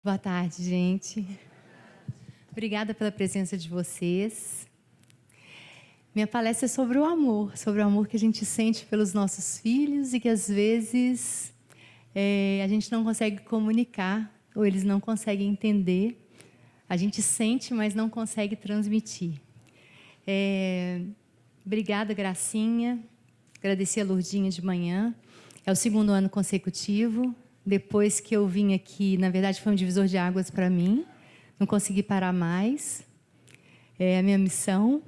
Boa tarde, gente. Obrigada pela presença de vocês. Minha palestra é sobre o amor que a gente sente pelos nossos filhos e que às vezes a gente não consegue comunicar ou eles não conseguem entender. A gente sente, mas não consegue transmitir. Obrigada, Gracinha. Agradecer a Lourdinha de manhã. É o 2º ano consecutivo. Depois que eu vim aqui, na verdade, foi um divisor de águas para mim. Não consegui parar mais. É a minha missão.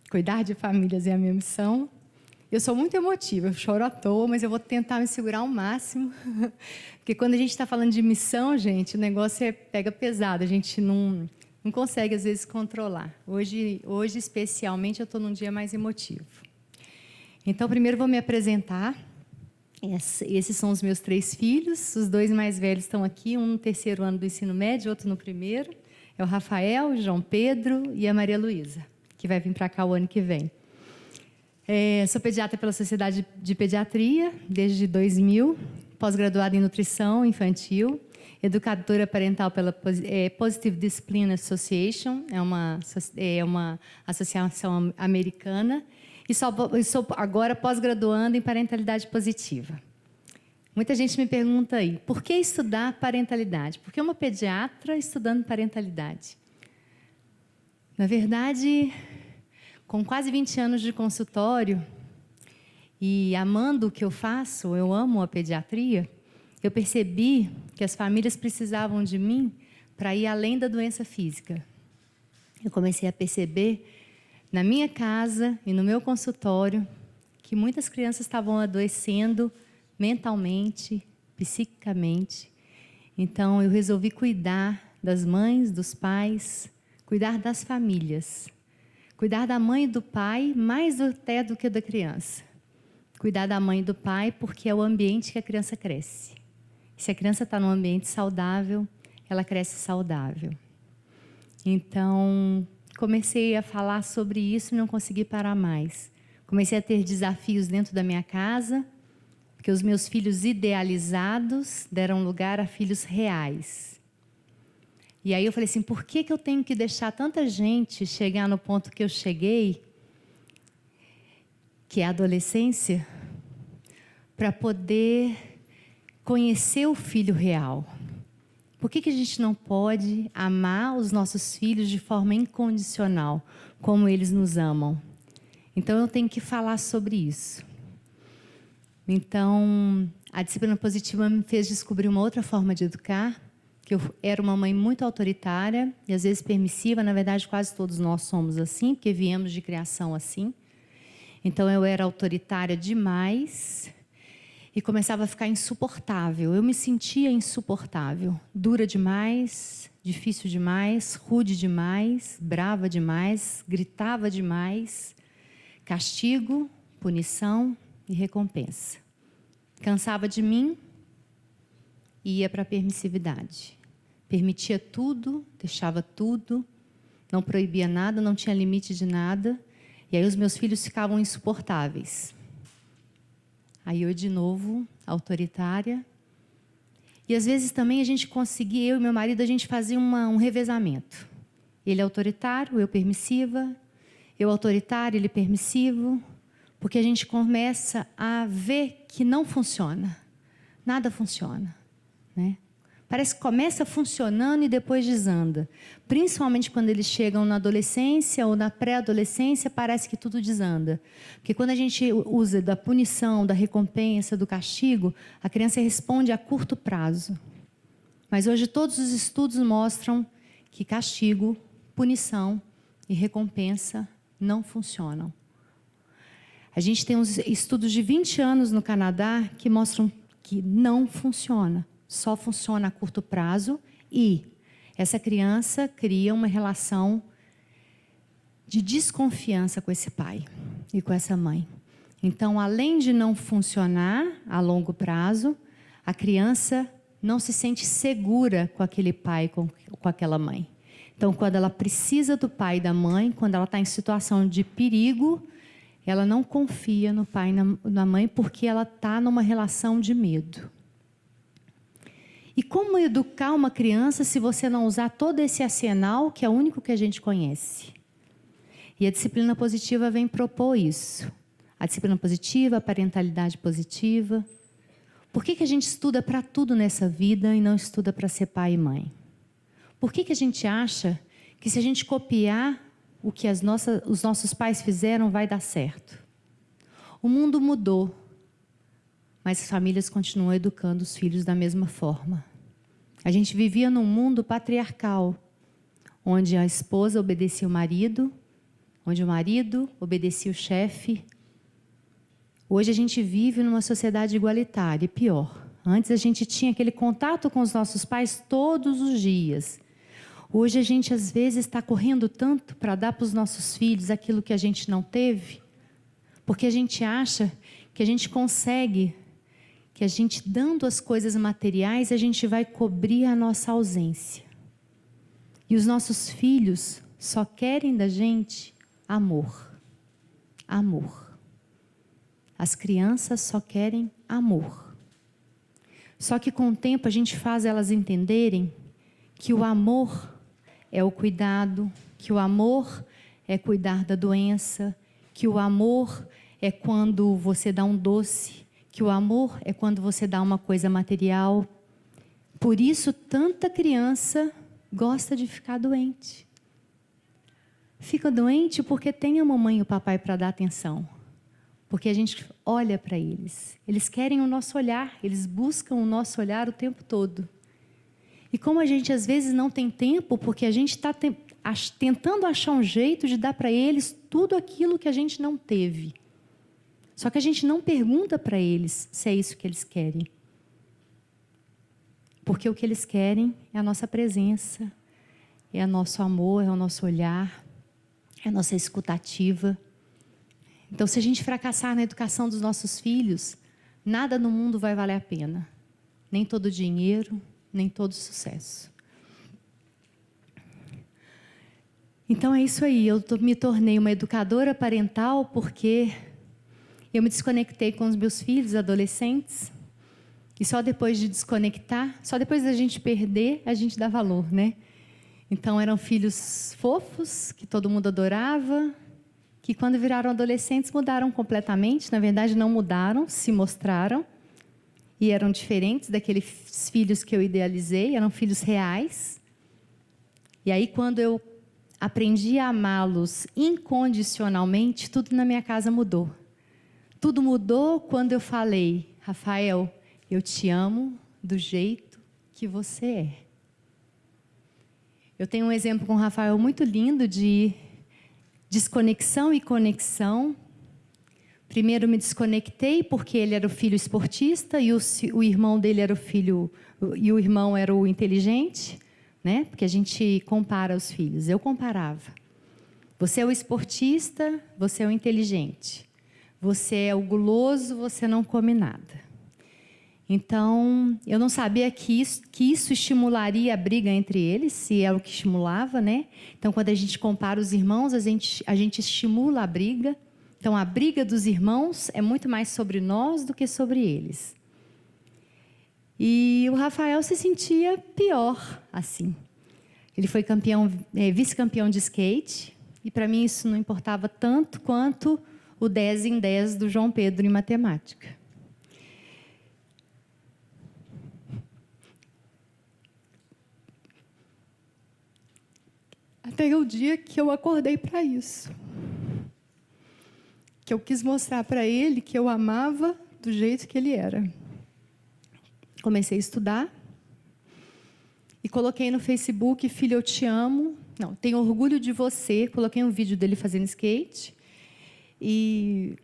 Cuidar de famílias é a minha missão. Eu sou muito emotiva, eu choro à toa, mas eu vou tentar me segurar ao máximo. Porque quando a gente está falando de missão, gente, o negócio pega pesado. A gente não consegue, às vezes, controlar. Hoje especialmente, eu estou num dia mais emotivo. Então, primeiro vou me apresentar. Esses são os meus 3 filhos. Os 2 mais velhos estão aqui, um no 3º ano do ensino médio, outro no 1º. É o Rafael, o João Pedro e a Maria Luísa, que vai vir para cá o ano que vem. Sou pediatra pela Sociedade de Pediatria, desde 2000, pós-graduada em Nutrição Infantil, educadora parental pela Positive Discipline Association, é uma associação americana, e sou agora pós-graduando em parentalidade positiva. Muita gente me pergunta aí, por que estudar parentalidade? Por que uma pediatra estudando parentalidade? Na verdade, com quase 20 anos de consultório e amando o que eu faço, eu amo a pediatria, eu percebi que as famílias precisavam de mim para ir além da doença física. Eu comecei a perceber na minha casa e no meu consultório que muitas crianças estavam adoecendo mentalmente, psiquicamente. Então, eu resolvi cuidar das mães, dos pais, cuidar das famílias. Cuidar da mãe e do pai mais até do que da criança. Cuidar da mãe e do pai porque é o ambiente que a criança cresce. Se a criança está num ambiente saudável, ela cresce saudável. Então, comecei a falar sobre isso e não consegui parar mais. Comecei a ter desafios dentro da minha casa, porque os meus filhos idealizados deram lugar a filhos reais. E aí eu falei assim, por que eu tenho que deixar tanta gente chegar no ponto que eu cheguei, que é a adolescência, para poder conhecer o filho real? Por que a gente não pode amar os nossos filhos de forma incondicional, como eles nos amam? Então, eu tenho que falar sobre isso. Então, a disciplina positiva me fez descobrir uma outra forma de educar, que eu era uma mãe muito autoritária e, às vezes, permissiva. Na verdade, quase todos nós somos assim, porque viemos de criação assim. Então, eu era autoritária demais e começava a ficar insuportável. Eu me sentia insuportável, dura demais, difícil demais, rude demais, brava demais, gritava demais. Castigo, punição e recompensa. Cansava de mim e ia para a permissividade. Permitia tudo, deixava tudo, não proibia nada, não tinha limite de nada. E aí os meus filhos ficavam insuportáveis. Aí eu, de novo, autoritária. E, às vezes, também a gente conseguia, eu e meu marido, a gente fazia um revezamento. Ele autoritário, eu permissiva. Eu autoritário, ele permissivo. Porque a gente começa a ver que não funciona. Nada funciona, né? Parece que começa funcionando e depois desanda. Principalmente quando eles chegam na adolescência ou na pré-adolescência, parece que tudo desanda. Porque quando a gente usa da punição, da recompensa, do castigo, a criança responde a curto prazo. Mas hoje todos os estudos mostram que castigo, punição e recompensa não funcionam. A gente tem uns estudos de 20 anos no Canadá que mostram que não funciona. Só funciona a curto prazo e essa criança cria uma relação de desconfiança com esse pai e com essa mãe. Então, além de não funcionar a longo prazo, a criança não se sente segura com aquele pai, com aquela mãe. Então, quando ela precisa do pai e da mãe, quando ela está em situação de perigo, ela não confia no pai e na mãe porque ela está numa relação de medo. E como educar uma criança se você não usar todo esse arsenal que é o único que a gente conhece? E a disciplina positiva vem propor isso. A disciplina positiva, a parentalidade positiva. Por que a gente estuda para tudo nessa vida e não estuda para ser pai e mãe? Por que a gente acha que se a gente copiar o que os nossos pais fizeram vai dar certo? O mundo mudou, mas as famílias continuam educando os filhos da mesma forma. A gente vivia num mundo patriarcal, onde a esposa obedecia o marido, onde o marido obedecia o chefe. Hoje a gente vive numa sociedade igualitária, e pior. Antes a gente tinha aquele contato com os nossos pais todos os dias. Hoje a gente às vezes está correndo tanto para dar para os nossos filhos aquilo que a gente não teve, porque a gente acha que a gente consegue, que a gente dando as coisas materiais, a gente vai cobrir a nossa ausência. E os nossos filhos só querem da gente amor. Amor. As crianças só querem amor. Só que com o tempo a gente faz elas entenderem que o amor é o cuidado, que o amor é cuidar da doença, que o amor é quando você dá um doce, que o amor é quando você dá uma coisa material. Por isso, tanta criança gosta de ficar doente. Fica doente porque tem a mamãe e o papai para dar atenção. Porque a gente olha para eles. Eles querem o nosso olhar, eles buscam o nosso olhar o tempo todo. E como a gente às vezes não tem tempo, porque a gente está tentando achar um jeito de dar para eles tudo aquilo que a gente não teve. Só que a gente não pergunta para eles se é isso que eles querem. Porque o que eles querem é a nossa presença, é o nosso amor, é o nosso olhar, é a nossa escutativa. Então, se a gente fracassar na educação dos nossos filhos, nada no mundo vai valer a pena. Nem todo dinheiro, nem todo sucesso. Então, é isso aí. Eu me tornei uma educadora parental porque eu me desconectei com os meus filhos adolescentes. E só depois de desconectar, só depois da gente perder, a gente dá valor, né? Então, eram filhos fofos, que todo mundo adorava, que quando viraram adolescentes mudaram completamente. Na verdade, não mudaram, se mostraram. E eram diferentes daqueles filhos que eu idealizei, eram filhos reais. E aí, quando eu aprendi a amá-los incondicionalmente, tudo na minha casa mudou. Tudo mudou quando eu falei: Rafael, eu te amo do jeito que você é. Eu tenho um exemplo com o Rafael muito lindo de desconexão e conexão. Primeiro me desconectei porque ele era o filho esportista e o irmão dele era o filho, e o irmão era o inteligente, né? Porque a gente compara os filhos. Eu comparava. Você é o esportista, você é o inteligente. Você é o guloso, você não come nada. Então, eu não sabia que isso estimularia a briga entre eles, se é o que estimulava, né? Então, quando a gente compara os irmãos, a gente estimula a briga. Então, a briga dos irmãos é muito mais sobre nós do que sobre eles. E o Rafael se sentia pior, assim. Ele foi vice-campeão de skate, e para mim isso não importava tanto quanto o 10 em 10 do João Pedro em matemática. Até o dia que eu acordei para isso. Que eu quis mostrar para ele que eu amava do jeito que ele era. Comecei a estudar e coloquei no Facebook: filho, eu te amo. Não, tenho orgulho de você. Coloquei um vídeo dele fazendo skate e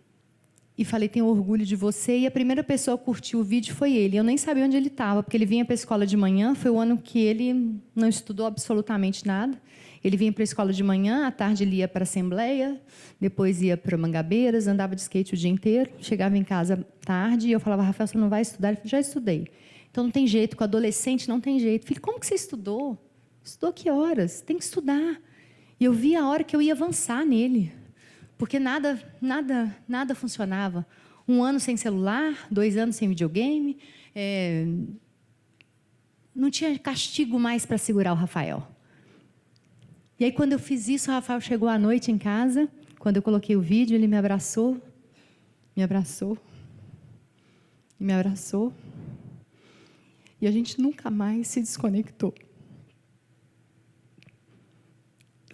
falei: tenho orgulho de você. E a primeira pessoa que curtiu o vídeo foi ele. Eu nem sabia onde ele estava, porque ele vinha para a escola de manhã. Foi o ano que ele não estudou absolutamente nada. Ele vinha para a escola de manhã, à tarde ele ia para a Assembleia, depois ia para Mangabeiras, andava de skate o dia inteiro, chegava em casa tarde e eu falava: Rafael, você não vai estudar? Ele falou: já estudei. Então não tem jeito, com adolescente não tem jeito. Filho, como que você estudou? Estudou que horas? Tem que estudar. E eu vi a hora que eu ia avançar nele, porque nada funcionava. 1 ano sem celular, 2 anos sem videogame, não tinha castigo mais para segurar o Rafael. E aí, quando eu fiz isso, o Rafael chegou à noite em casa. Quando eu coloquei o vídeo, ele me abraçou. Me abraçou. E me abraçou. E a gente nunca mais se desconectou.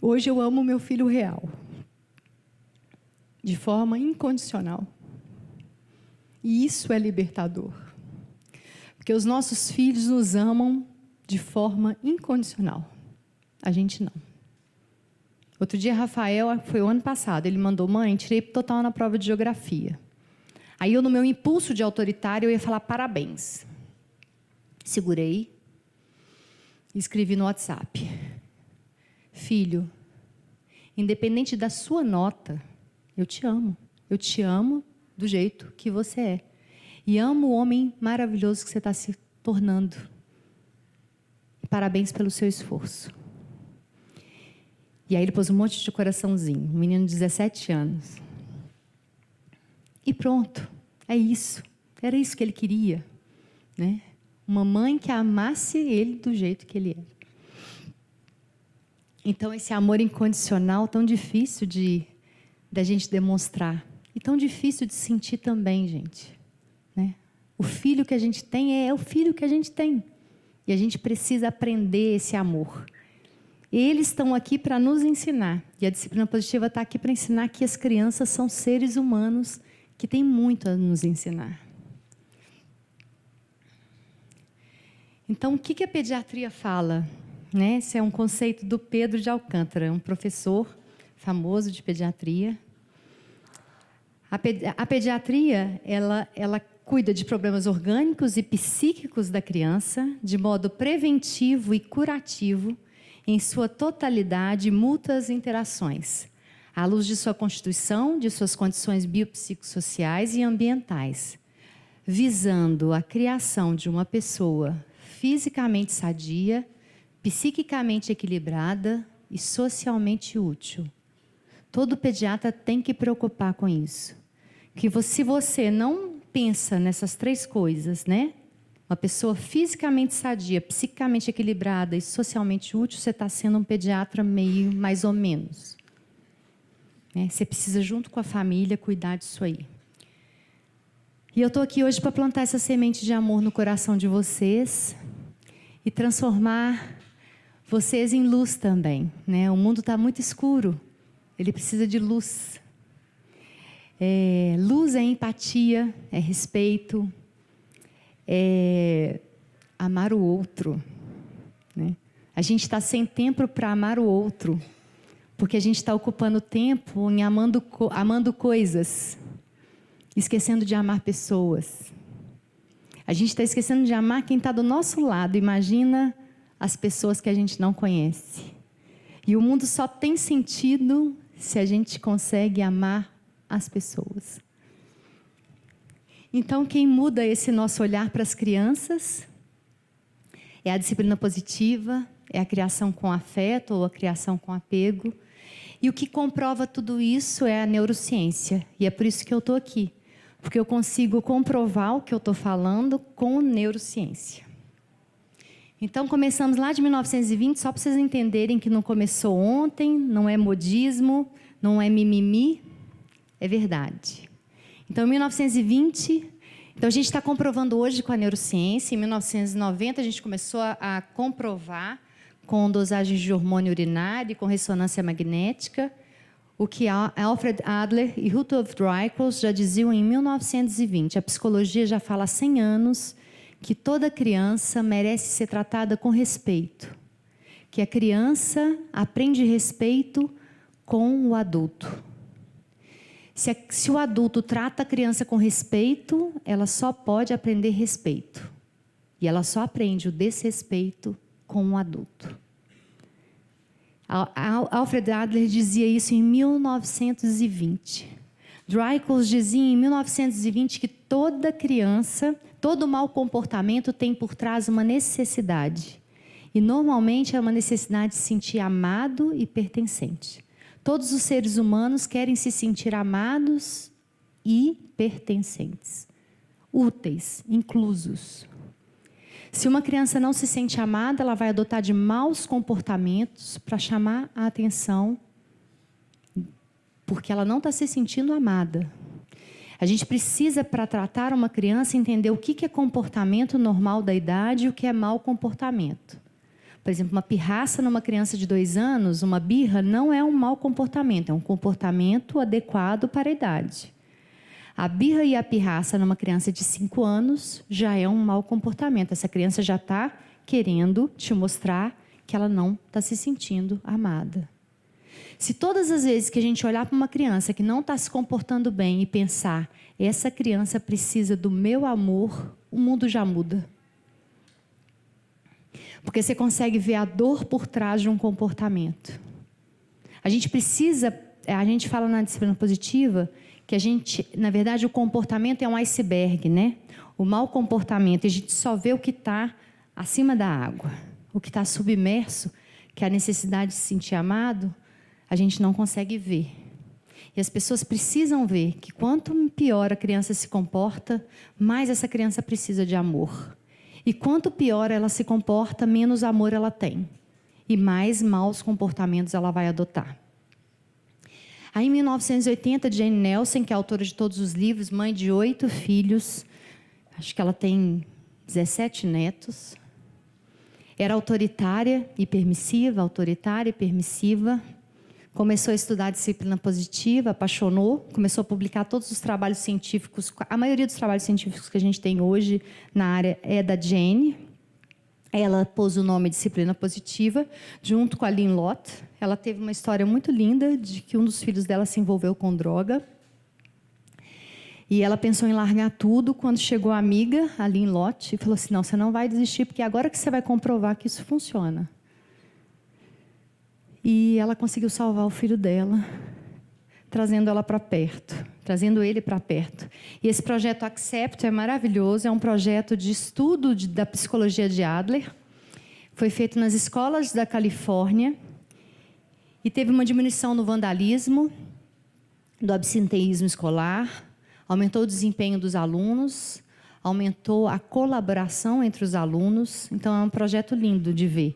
Hoje eu amo meu filho real. De forma incondicional. E isso é libertador. Porque os nossos filhos nos amam de forma incondicional. A gente não. Outro dia, Rafael, foi o ano passado, ele mandou: mãe, tirei total na prova de geografia. Aí eu, no meu impulso de autoritário, eu ia falar parabéns. Segurei e escrevi no WhatsApp: filho, independente da sua nota, eu te amo. Eu te amo do jeito que você é. E amo o homem maravilhoso que você está se tornando. Parabéns pelo seu esforço. E aí ele pôs um monte de coraçãozinho. Um menino de 17 anos. E pronto. É isso. Era isso que ele queria. Né? Uma mãe que amasse ele do jeito que ele era. Então, esse amor incondicional, tão difícil da gente demonstrar. E tão difícil de sentir também, gente. Né? O filho que a gente tem é o filho que a gente tem. E a gente precisa aprender esse amor. Eles estão aqui para nos ensinar. E a disciplina positiva está aqui para ensinar que as crianças são seres humanos que têm muito a nos ensinar. Então, o que a pediatria fala? Né? Esse é um conceito do Pedro de Alcântara, um professor famoso de pediatria. A pediatria, ela cuida de problemas orgânicos e psíquicos da criança, de modo preventivo e curativo, em sua totalidade e mútuas interações, à luz de sua constituição, de suas condições biopsicossociais e ambientais, visando a criação de uma pessoa fisicamente sadia, psiquicamente equilibrada e socialmente útil. Todo pediatra tem que preocupar com isso. Que se você não pensa nessas três coisas, né? Uma pessoa fisicamente sadia, psicicamente equilibrada e socialmente útil, você está sendo um pediatra meio mais ou menos. Né? Você precisa, junto com a família, cuidar disso aí. E eu estou aqui hoje para plantar essa semente de amor no coração de vocês e transformar vocês em luz também. Né? O mundo está muito escuro, ele precisa de luz. Luz é empatia, é respeito, é amar o outro. Né? A gente está sem tempo para amar o outro, porque a gente está ocupando tempo em amando coisas, esquecendo de amar pessoas. A gente está esquecendo de amar quem está do nosso lado. Imagina as pessoas que a gente não conhece. E o mundo só tem sentido se a gente consegue amar as pessoas. Então, quem muda esse nosso olhar para as crianças é a disciplina positiva, é a criação com afeto ou a criação com apego. E o que comprova tudo isso é a neurociência. E é por isso que eu estou aqui. Porque eu consigo comprovar o que eu estou falando com neurociência. Então, começamos lá de 1920, só para vocês entenderem que não começou ontem, não é modismo, não é mimimi, é verdade. Então, em 1920, então a gente está comprovando hoje com a neurociência. Em 1990, a gente começou a comprovar com dosagens de hormônio urinário e com ressonância magnética, o que Alfred Adler e Rudolf Dreikels já diziam em 1920. A psicologia já fala há 100 anos que toda criança merece ser tratada com respeito, que a criança aprende respeito com o adulto. Se o adulto trata a criança com respeito, ela só pode aprender respeito. E ela só aprende o desrespeito com o adulto. Alfred Adler dizia isso em 1920. Dreikels dizia em 1920 que toda criança, todo mau comportamento tem por trás uma necessidade. E normalmente é uma necessidade de se sentir amado e pertencente. Todos os seres humanos querem se sentir amados e pertencentes, úteis, inclusos. Se uma criança não se sente amada, ela vai adotar de maus comportamentos para chamar a atenção, porque ela não está se sentindo amada. A gente precisa, para tratar uma criança, entender o que é comportamento normal da idade e o que é mau comportamento. Por exemplo, uma pirraça numa criança de 2 anos, uma birra, não é um mau comportamento, é um comportamento adequado para a idade. A birra e a pirraça numa criança de 5 anos já é um mau comportamento. Essa criança já está querendo te mostrar que ela não está se sentindo amada. Se todas as vezes que a gente olhar para uma criança que não está se comportando bem e pensar, essa criança precisa do meu amor, o mundo já muda. Porque você consegue ver a dor por trás de um comportamento. A gente fala na disciplina positiva que na verdade, o comportamento é um iceberg, né? O mau comportamento, a gente só vê o que está acima da água. O que está submerso, que é a necessidade de se sentir amado, a gente não consegue ver. E as pessoas precisam ver que quanto pior a criança se comporta, mais essa criança precisa de amor. E quanto pior ela se comporta, menos amor ela tem. E mais maus comportamentos ela vai adotar. Aí, em 1980, Jane Nelson, que é autora de todos os livros, mãe de 8 filhos, acho que ela tem 17 netos, era autoritária e permissiva, começou a estudar disciplina positiva, apaixonou, começou a publicar todos os trabalhos científicos, a maioria dos trabalhos científicos que a gente tem hoje na área é da Jane. Ela pôs o nome Disciplina Positiva, junto com a Lynn Lott. Ela teve uma história muito linda de que um dos filhos dela se envolveu com droga. E ela pensou em largar tudo quando chegou a amiga, a Lynn Lott, e falou assim, não, você não vai desistir, porque agora que você vai comprovar que isso funciona. E ela conseguiu salvar o filho dela, trazendo ele para perto. E esse projeto Accept é maravilhoso, é um projeto de estudo da psicologia de Adler. Foi feito nas escolas da Califórnia e teve uma diminuição no vandalismo, do absenteísmo escolar, aumentou o desempenho dos alunos, aumentou a colaboração entre os alunos. Então, é um projeto lindo de ver,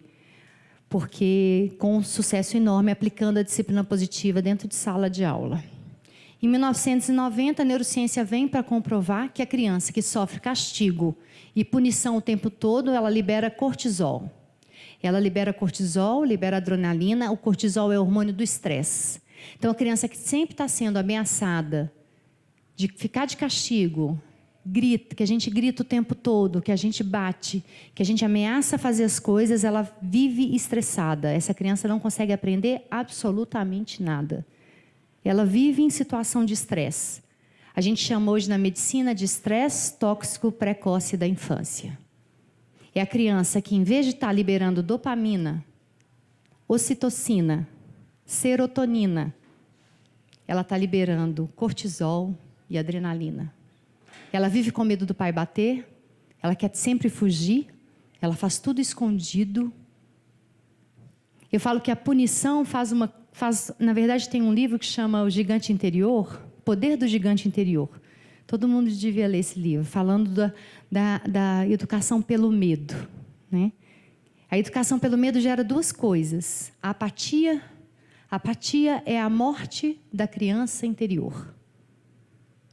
porque com um sucesso enorme aplicando a disciplina positiva dentro de sala de aula. Em 1990, a neurociência vem para comprovar que a criança que sofre castigo e punição o tempo todo, ela libera cortisol. Ela libera cortisol, libera adrenalina. O cortisol é o hormônio do estresse. Então, a criança que sempre está sendo ameaçada de ficar de castigo, que a gente grita o tempo todo, que a gente bate, que a gente ameaça fazer as coisas, ela vive estressada. Essa criança não consegue aprender absolutamente nada. Ela vive em situação de estresse. A gente chama hoje na medicina de estresse tóxico precoce da infância. É a criança que, em vez de estar liberando dopamina, ocitocina, serotonina, ela está liberando cortisol e adrenalina. Ela vive com medo do pai bater, ela quer sempre fugir, ela faz tudo escondido. Eu falo que a punição na verdade, tem um livro que chama O Gigante Interior, Poder do Gigante Interior. Todo mundo devia ler esse livro, falando da educação pelo medo, né? A educação pelo medo gera 2 coisas. A apatia. A apatia é a morte da criança interior.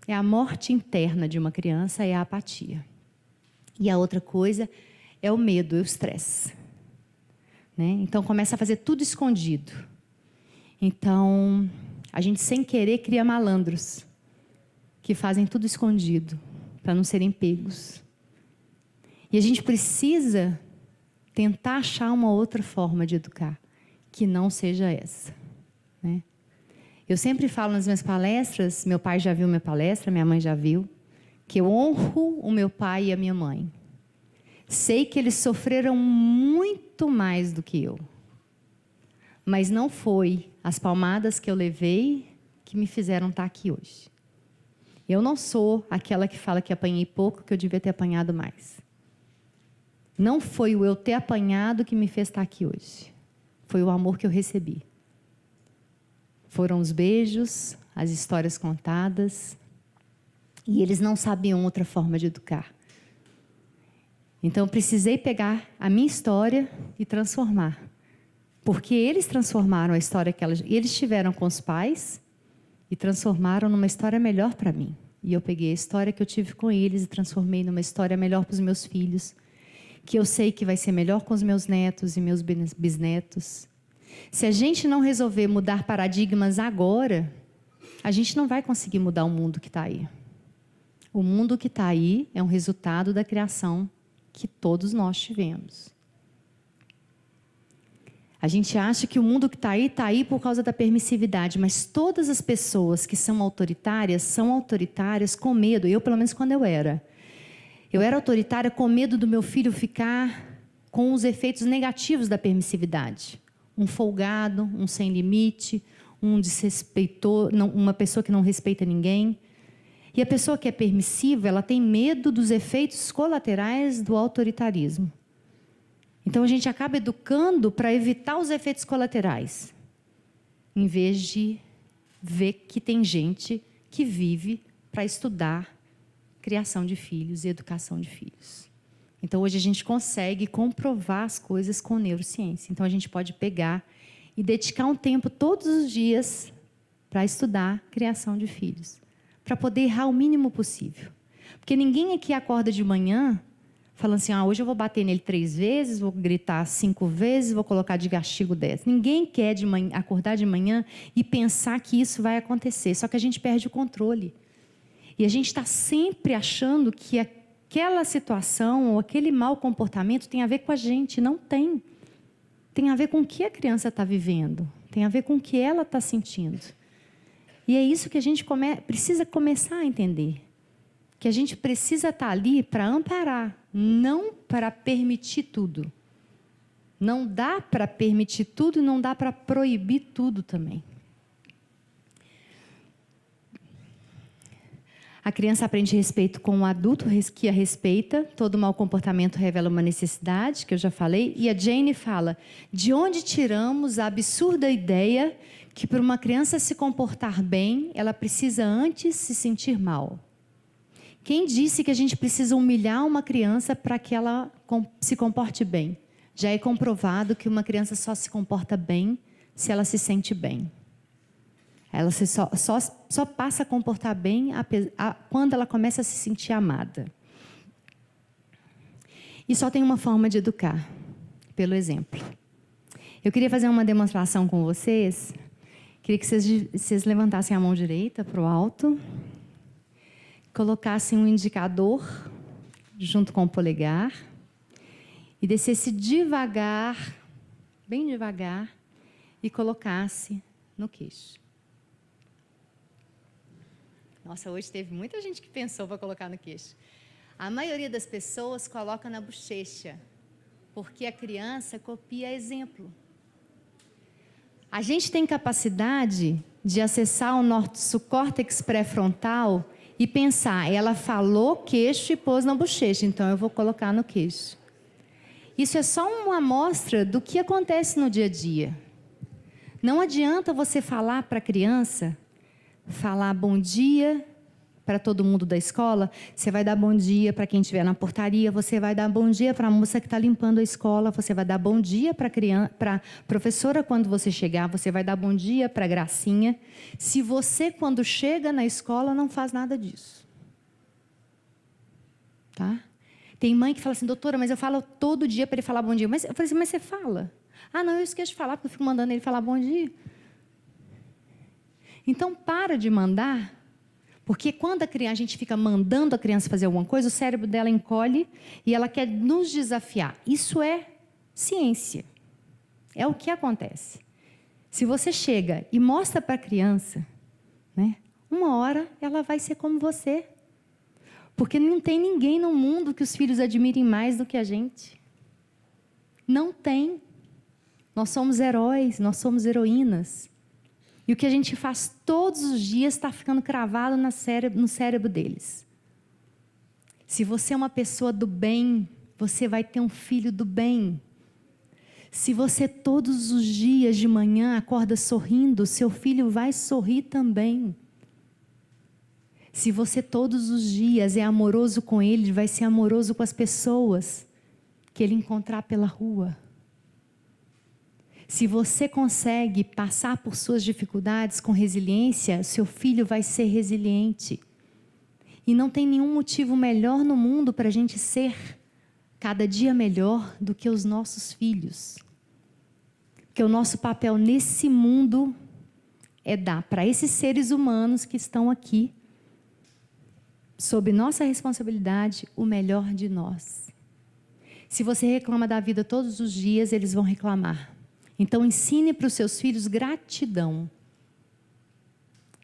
É a morte interna de uma criança, é a apatia. E a outra coisa é o medo, é o estresse. Né? Então, começa a fazer tudo escondido. Então, a gente, sem querer, cria malandros que fazem tudo escondido, para não serem pegos. E a gente precisa tentar achar uma outra forma de educar, que não seja essa. Né? Eu sempre falo nas minhas palestras, meu pai já viu minha palestra, minha mãe já viu, que eu honro o meu pai e a minha mãe. Sei que eles sofreram muito mais do que eu. Mas não foi as palmadas que eu levei que me fizeram estar aqui hoje. Eu não sou aquela que fala que apanhei pouco, que eu devia ter apanhado mais. Não foi o eu ter apanhado que me fez estar aqui hoje. Foi o amor que eu recebi. Foram os beijos, as histórias contadas. E eles não sabiam outra forma de educar. Então, eu precisei pegar a minha história e transformar. Porque eles transformaram a história que eles tiveram com os pais e transformaram numa história melhor para mim. E eu peguei a história que eu tive com eles e transformei numa história melhor para os meus filhos, que eu sei que vai ser melhor com os meus netos e meus bisnetos. Se a gente não resolver mudar paradigmas agora, a gente não vai conseguir mudar o mundo que está aí. O mundo que está aí é um resultado da criação que todos nós tivemos. A gente acha que o mundo que está aí por causa da permissividade, mas todas as pessoas que são autoritárias com medo. Eu, pelo menos, quando eu era autoritária com medo do meu filho ficar com os efeitos negativos da permissividade. Um folgado, um sem limite, um desrespeitor, uma pessoa que não respeita ninguém. E a pessoa que é permissiva, ela tem medo dos efeitos colaterais do autoritarismo. Então, a gente acaba educando para evitar os efeitos colaterais, em vez de ver que tem gente que vive para estudar criação de filhos e educação de filhos. Então, hoje a gente consegue comprovar as coisas com neurociência. Então, a gente pode pegar e dedicar um tempo todos os dias para estudar criação de filhos, para poder errar o mínimo possível. Porque ninguém aqui acorda de manhã falando assim, hoje eu vou bater nele 3 vezes, vou gritar 5 vezes, vou colocar de castigo 10. Ninguém quer acordar de manhã e pensar que isso vai acontecer, só que a gente perde o controle. E a gente está sempre achando que aquela situação ou aquele mau comportamento tem a ver com a gente. Não tem. Tem a ver com o que a criança está vivendo, tem a ver com o que ela está sentindo. E é isso que a gente precisa começar a entender. Que a gente precisa estar ali para amparar, não para permitir tudo. Não dá para permitir tudo e não dá para proibir tudo também. A criança aprende respeito com o adulto que a respeita. Todo mau comportamento revela uma necessidade, que eu já falei. E a Jane fala, de onde tiramos a absurda ideia que para uma criança se comportar bem, ela precisa antes se sentir mal? Quem disse que a gente precisa humilhar uma criança para que ela se comporte bem? Já é comprovado que uma criança só se comporta bem se ela se sente bem. Ela só passa a comportar bem quando ela começa a se sentir amada. E só tem uma forma de educar, pelo exemplo. Eu queria fazer uma demonstração com vocês. Queria que vocês levantassem a mão direita para o alto. Colocassem um indicador junto com o polegar e descesse devagar, bem devagar, e colocasse no queixo. Nossa, hoje teve muita gente que pensou para colocar no queixo. A maioria das pessoas coloca na bochecha, porque a criança copia exemplo. A gente tem capacidade de acessar o nosso córtex pré-frontal e pensar, ela falou queixo e pôs na bochecha, então eu vou colocar no queixo. Isso é só uma amostra do que acontece no dia a dia. Não adianta você falar para a criança, falar bom dia para todo mundo da escola, você vai dar bom dia para quem estiver na portaria, você vai dar bom dia para a moça que está limpando a escola, você vai dar bom dia para a professora quando você chegar, você vai dar bom dia para a Gracinha, se você, quando chega na escola, não faz nada disso. Tá? Tem mãe que fala assim, doutora, mas eu falo todo dia para ele falar bom dia. Eu falei assim, mas você fala? Não, eu esqueço de falar, porque eu fico mandando ele falar bom dia. Então, para de mandar. Porque quando a gente fica mandando a criança fazer alguma coisa, o cérebro dela encolhe e ela quer nos desafiar. Isso é ciência. É o que acontece. Se você chega e mostra para a criança, né, uma hora ela vai ser como você. Porque não tem ninguém no mundo que os filhos admirem mais do que a gente. Não tem. Nós somos heróis, nós somos heroínas. E o que a gente faz todos os dias está ficando cravado no cérebro deles. Se você é uma pessoa do bem, você vai ter um filho do bem. Se você todos os dias de manhã acorda sorrindo, seu filho vai sorrir também. Se você todos os dias é amoroso com ele, vai ser amoroso com as pessoas. que ele encontrar pela rua. Se você consegue passar por suas dificuldades com resiliência, seu filho vai ser resiliente. E não tem nenhum motivo melhor no mundo para a gente ser cada dia melhor do que os nossos filhos. Porque o nosso papel nesse mundo é dar para esses seres humanos que estão aqui, sob nossa responsabilidade, o melhor de nós. Se você reclama da vida todos os dias, eles vão reclamar. Então, ensine para os seus filhos gratidão.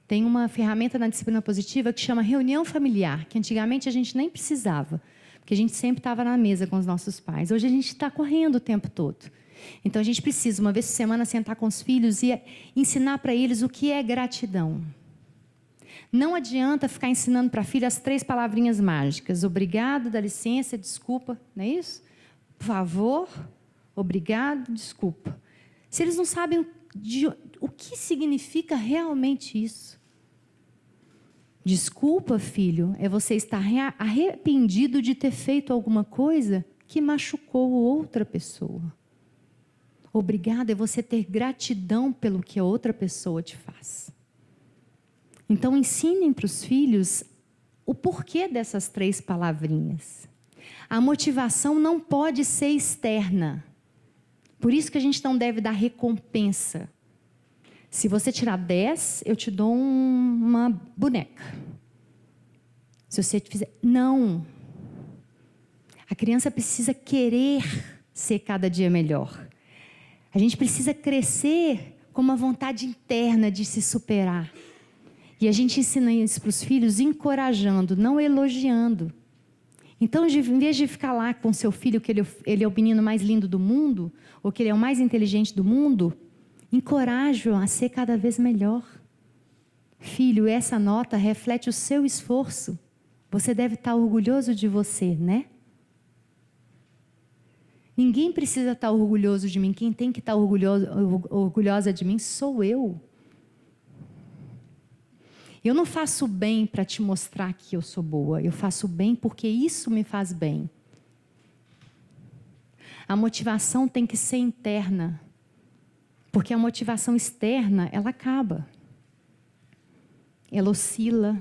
Tem uma ferramenta na disciplina positiva que chama reunião familiar, que antigamente a gente nem precisava, porque a gente sempre estava na mesa com os nossos pais. Hoje a gente está correndo o tempo todo. Então, a gente precisa, uma vez por semana, sentar com os filhos e ensinar para eles o que é gratidão. Não adianta ficar ensinando para a filha as 3 palavrinhas mágicas. Obrigado, dá licença, desculpa, não é isso? Por favor, obrigado, desculpa. Se eles não sabem o que significa realmente isso. Desculpa, filho, é você estar arrependido de ter feito alguma coisa que machucou outra pessoa. Obrigado é você ter gratidão pelo que a outra pessoa te faz. Então, ensinem para os filhos o porquê dessas 3 palavrinhas. A motivação não pode ser externa. Por isso que a gente não deve dar recompensa. Se você tirar 10, eu te dou uma boneca. Se você fizer... Não. A criança precisa querer ser cada dia melhor. A gente precisa crescer com uma vontade interna de se superar. E a gente ensina isso para os filhos encorajando, não elogiando. Então, em vez de ficar lá com seu filho, que ele é o menino mais lindo do mundo, ou que ele é o mais inteligente do mundo, encoraje-o a ser cada vez melhor. Filho, essa nota reflete o seu esforço. Você deve estar orgulhoso de você, né? Ninguém precisa estar orgulhoso de mim. Quem tem que estar orgulhosa de mim sou eu. Eu não faço bem para te mostrar que eu sou boa. Eu faço bem porque isso me faz bem. A motivação tem que ser interna. Porque a motivação externa, ela acaba. Ela oscila.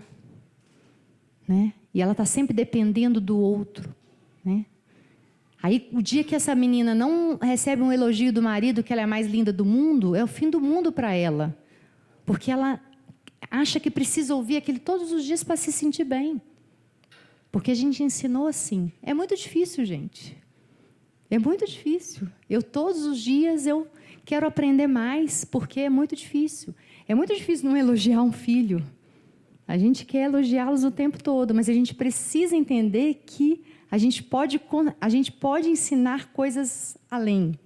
Né? E ela está sempre dependendo do outro. Né? Aí, o dia que essa menina não recebe um elogio do marido, que ela é a mais linda do mundo, é o fim do mundo para ela. Porque ela acha que precisa ouvir aquilo todos os dias para se sentir bem. Porque a gente ensinou assim. É muito difícil, gente. É muito difícil. Todos os dias, eu quero aprender mais, porque é muito difícil. É muito difícil não elogiar um filho. A gente quer elogiá-los o tempo todo, mas a gente precisa entender que a gente pode ensinar coisas além.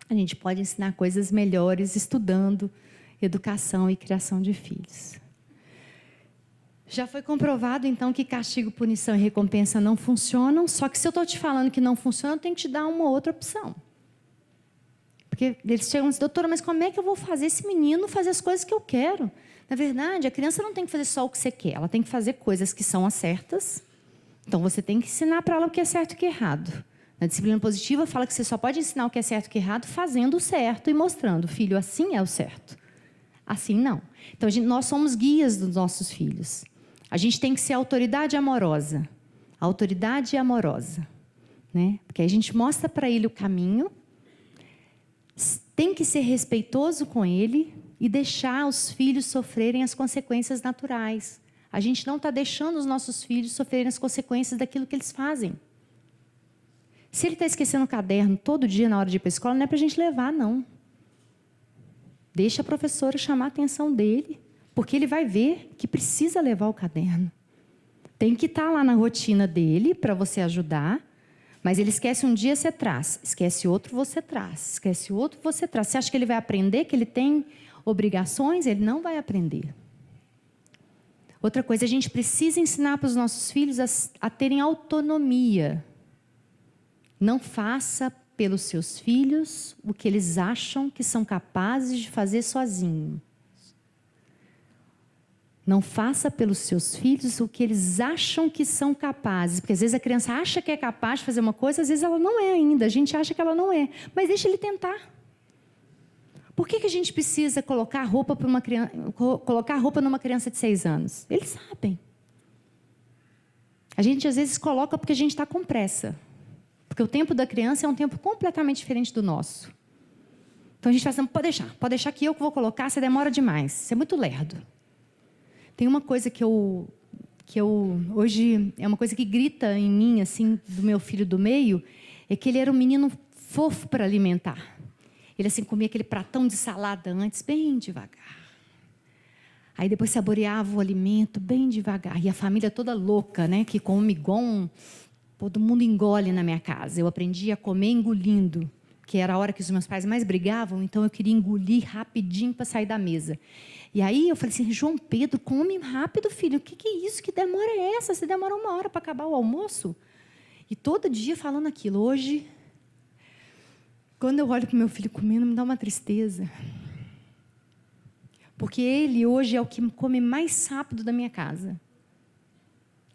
A gente pode ensinar coisas melhores estudando educação e criação de filhos. Já foi comprovado, então, que castigo, punição e recompensa não funcionam, só que se eu estou te falando que não funciona, eu tenho que te dar uma outra opção. Porque eles chegam e dizem, doutora, mas como é que eu vou fazer esse menino fazer as coisas que eu quero? Na verdade, a criança não tem que fazer só o que você quer, ela tem que fazer coisas que são as certas. Então, você tem que ensinar para ela o que é certo e o que é errado. Na disciplina positiva, fala que você só pode ensinar o que é certo e o que é errado fazendo o certo e mostrando, filho, assim é o certo. Assim, não. Então, nós somos guias dos nossos filhos. A gente tem que ser autoridade amorosa. Autoridade amorosa. Né? Porque a gente mostra para ele o caminho, tem que ser respeitoso com ele e deixar os filhos sofrerem as consequências naturais. A gente não está deixando os nossos filhos sofrerem as consequências daquilo que eles fazem. Se ele está esquecendo o caderno todo dia na hora de ir para a escola, não é para a gente levar, não. Deixa a professora chamar a atenção dele, porque ele vai ver que precisa levar o caderno. Tem que estar lá na rotina dele para você ajudar, mas ele esquece um dia, você traz. Esquece outro, você traz. Esquece outro, você traz. Você acha que ele vai aprender, que ele tem obrigações? Ele não vai aprender. Outra coisa, a gente precisa ensinar para os nossos filhos a terem autonomia. Não faça pelos seus filhos o que eles acham que são capazes de fazer sozinhos. Não faça pelos seus filhos o que eles acham que são capazes. Porque às vezes a criança acha que é capaz de fazer uma coisa, às vezes ela não é ainda. A gente acha que ela não é. Mas deixa ele tentar. Por que a gente precisa colocar roupa numa criança de 6 anos? Eles sabem. A gente às vezes coloca porque a gente está com pressa. Porque o tempo da criança é um tempo completamente diferente do nosso. Então a gente fala assim, pode deixar que eu vou colocar, você demora demais. Você é muito lerdo. Tem uma coisa que eu hoje, é uma coisa que grita em mim, assim, do meu filho do meio, é que ele era um menino fofo para alimentar. Ele assim comia aquele pratão de salada antes, bem devagar. Aí depois saboreava o alimento bem devagar. E a família toda louca, né? Que come igual todo mundo engole na minha casa. Eu aprendi a comer engolindo, que era a hora que os meus pais mais brigavam, então eu queria engolir rapidinho para sair da mesa. E aí eu falei assim, João Pedro, come rápido, filho. O que é isso? Que demora é essa? Você demora 1 hora para acabar o almoço? E todo dia falando aquilo. Hoje, quando eu olho para o meu filho comendo, me dá uma tristeza. Porque ele hoje é o que come mais rápido da minha casa.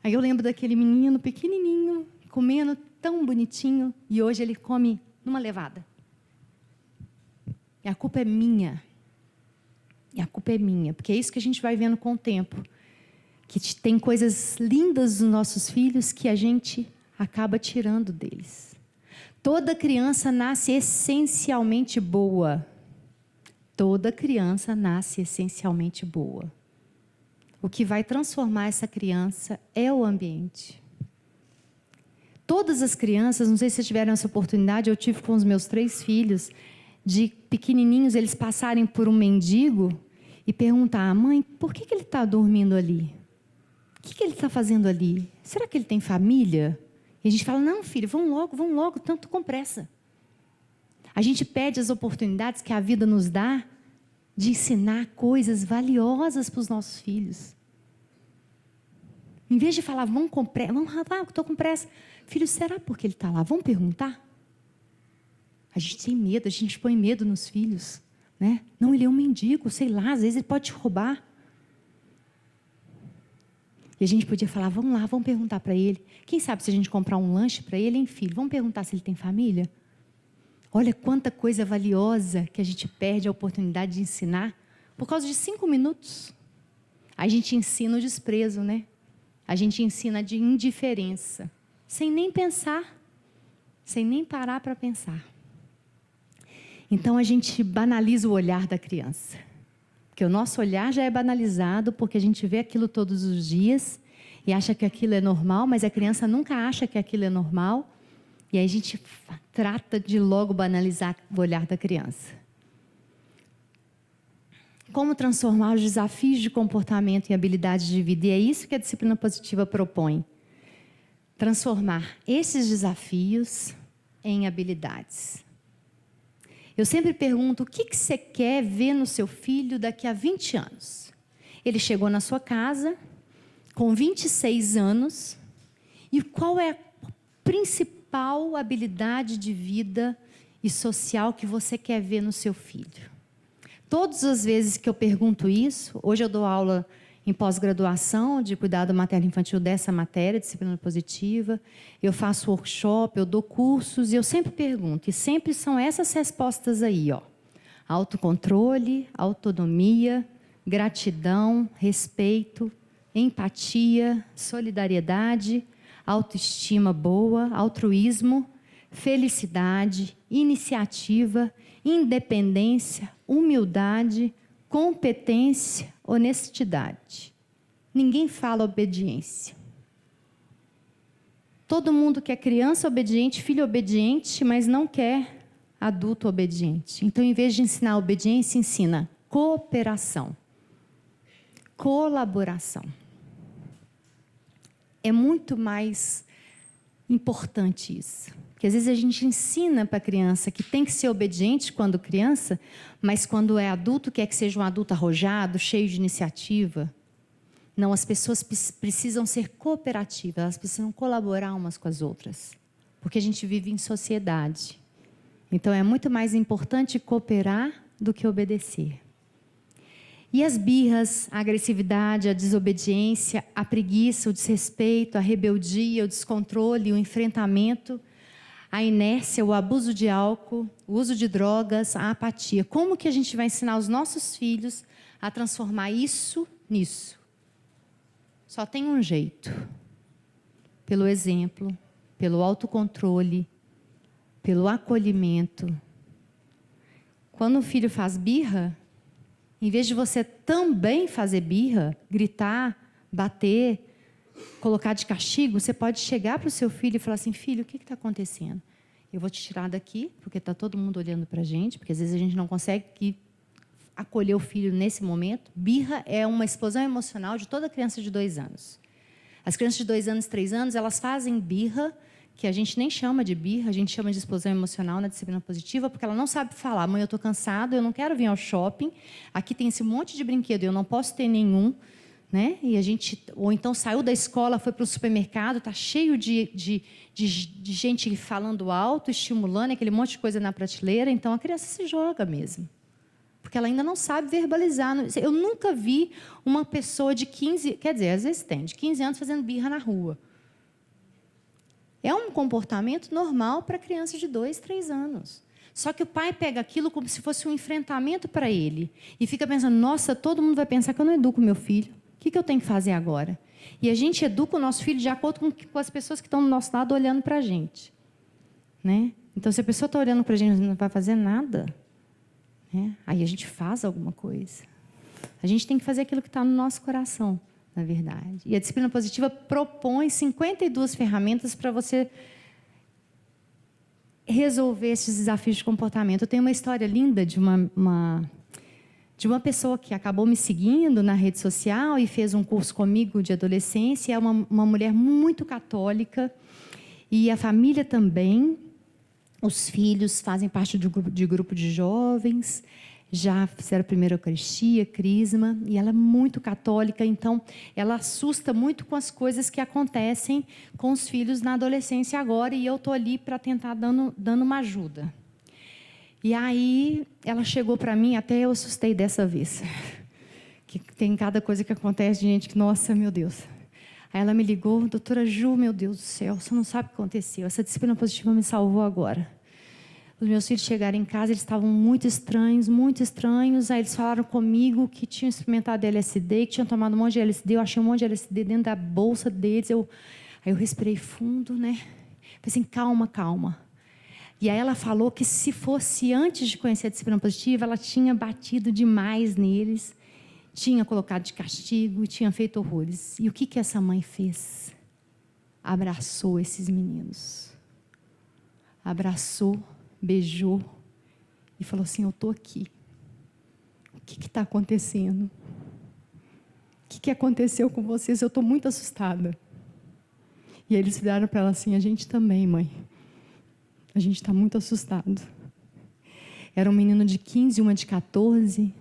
Aí eu lembro daquele menino pequenininho, comendo tão bonitinho, e hoje ele come numa levada. E a culpa é minha. E a culpa é minha, porque é isso que a gente vai vendo com o tempo. Que tem coisas lindas dos nossos filhos que a gente acaba tirando deles. Toda criança nasce essencialmente boa. Toda criança nasce essencialmente boa. O que vai transformar essa criança é o ambiente. Todas as crianças, não sei se vocês tiveram essa oportunidade, eu tive com os meus 3 filhos, de pequenininhos, eles passarem por um mendigo e perguntar, mãe, por que ele está dormindo ali? O que ele está fazendo ali? Será que ele tem família? E a gente fala, não, filho, vão logo, tanto com pressa. A gente pede as oportunidades que a vida nos dá de ensinar coisas valiosas para os nossos filhos. Em vez de falar, vamos com pressa, estou com pressa. Filho, será porque ele está lá? Vamos perguntar? A gente tem medo, a gente põe medo nos filhos. Né? Não, ele é um mendigo, sei lá, às vezes ele pode te roubar. E a gente podia falar, vamos lá, vamos perguntar para ele. Quem sabe se a gente comprar um lanche para ele, hein, filho? Vamos perguntar se ele tem família? Olha quanta coisa valiosa que a gente perde a oportunidade de ensinar por causa de 5 minutos. A gente ensina o desprezo, né? A gente ensina de indiferença, sem nem pensar, sem nem parar para pensar. Então a gente banaliza o olhar da criança. Porque o nosso olhar já é banalizado, porque a gente vê aquilo todos os dias e acha que aquilo é normal, mas a criança nunca acha que aquilo é normal. E aí a gente trata de logo banalizar o olhar da criança. Como transformar os desafios de comportamento em habilidades de vida? E é isso que a disciplina positiva propõe. Transformar esses desafios em habilidades. Eu sempre pergunto, o que você quer ver no seu filho daqui a 20 anos? Ele chegou na sua casa com 26 anos e qual é a principal habilidade de vida e social que você quer ver no seu filho? Todas as vezes que eu pergunto isso, hoje eu dou aula em pós-graduação de cuidado materno-infantil dessa matéria, disciplina positiva, eu faço workshop, eu dou cursos e eu sempre pergunto, e sempre são essas respostas aí, ó. Autocontrole, autonomia, gratidão, respeito, empatia, solidariedade, autoestima boa, altruísmo, felicidade, iniciativa, independência, humildade, competência, honestidade. Ninguém fala obediência. Todo mundo quer criança obediente, filho obediente, mas não quer adulto obediente. Então, em vez de ensinar obediência, ensina cooperação, colaboração. É muito mais importante isso. Porque às vezes a gente ensina para a criança que tem que ser obediente quando criança, mas quando é adulto quer que seja um adulto arrojado, cheio de iniciativa. Não, as pessoas precisam ser cooperativas, elas precisam colaborar umas com as outras. Porque a gente vive em sociedade. Então é muito mais importante cooperar do que obedecer. E as birras, a agressividade, a desobediência, a preguiça, o desrespeito, a rebeldia, o descontrole, o enfrentamento, a inércia, o abuso de álcool, o uso de drogas, a apatia. Como que a gente vai ensinar os nossos filhos a transformar isso nisso? Só tem um jeito. Pelo exemplo, pelo autocontrole, pelo acolhimento. Quando o filho faz birra, em vez de você também fazer birra, gritar, bater, colocar de castigo, você pode chegar para o seu filho e falar assim: filho, o que está acontecendo? Eu vou te tirar daqui, porque está todo mundo olhando para a gente, porque às vezes a gente não consegue acolher o filho nesse momento. Birra é uma explosão emocional de toda criança de 2 anos. As crianças de 2 anos, 3 anos, elas fazem birra, que a gente nem chama de birra, a gente chama de explosão emocional na disciplina positiva, porque ela não sabe falar: mãe, eu estou cansado, eu não quero vir ao shopping, aqui tem esse monte de brinquedo, eu não posso ter nenhum, né? E a gente, ou então saiu da escola, foi para o supermercado, está cheio de gente falando alto, estimulando, aquele monte de coisa na prateleira, então a criança se joga mesmo, porque ela ainda não sabe verbalizar. Eu nunca vi uma pessoa de 15, quer dizer, às vezes tem, de 15 anos fazendo birra na rua. É um comportamento normal para crianças de 2, 3 anos. Só que o pai pega aquilo como se fosse um enfrentamento para ele. E fica pensando: nossa, todo mundo vai pensar que eu não educo meu filho. O que eu tenho que fazer agora? E a gente educa o nosso filho de acordo com as pessoas que estão do nosso lado olhando para a gente. Né? Então, se a pessoa está olhando para a gente e não vai fazer nada, né? Aí a gente faz alguma coisa. A gente tem que fazer aquilo que está no nosso coração, na verdade. E a disciplina positiva propõe 52 ferramentas para você resolver esses desafios de comportamento. Eu tenho uma história linda de uma pessoa que acabou me seguindo na rede social e fez um curso comigo de adolescência. É uma mulher muito católica e a família também. Os filhos fazem parte de grupo de jovens, já fizeram a primeira Eucaristia, Crisma, e ela é muito católica, então ela assusta muito com as coisas que acontecem com os filhos na adolescência agora, e eu estou ali para tentar dando uma ajuda. E aí ela chegou para mim, até eu assustei dessa vez, que tem cada coisa que acontece, gente, que, nossa, meu Deus. Aí ela me ligou: doutora Ju, meu Deus do céu, você não sabe o que aconteceu, essa disciplina positiva me salvou agora. Os meus filhos chegaram em casa, eles estavam muito estranhos, aí eles falaram comigo que tinham experimentado LSD, que tinham tomado um monte de LSD, eu achei um monte de LSD dentro da bolsa deles, aí eu respirei fundo, né? Falei assim: calma, calma. E aí ela falou que se fosse antes de conhecer a disciplina positiva, ela tinha batido demais neles, tinha colocado de castigo, tinha feito horrores. E o que essa mãe fez? Abraçou esses meninos. Abraçou, beijou e falou assim: eu estou aqui. O que está acontecendo? O que aconteceu com vocês? Eu estou muito assustada. E eles viraram para ela assim: a gente também, mãe. A gente está muito assustado. Era um menino de 15 e uma de 14.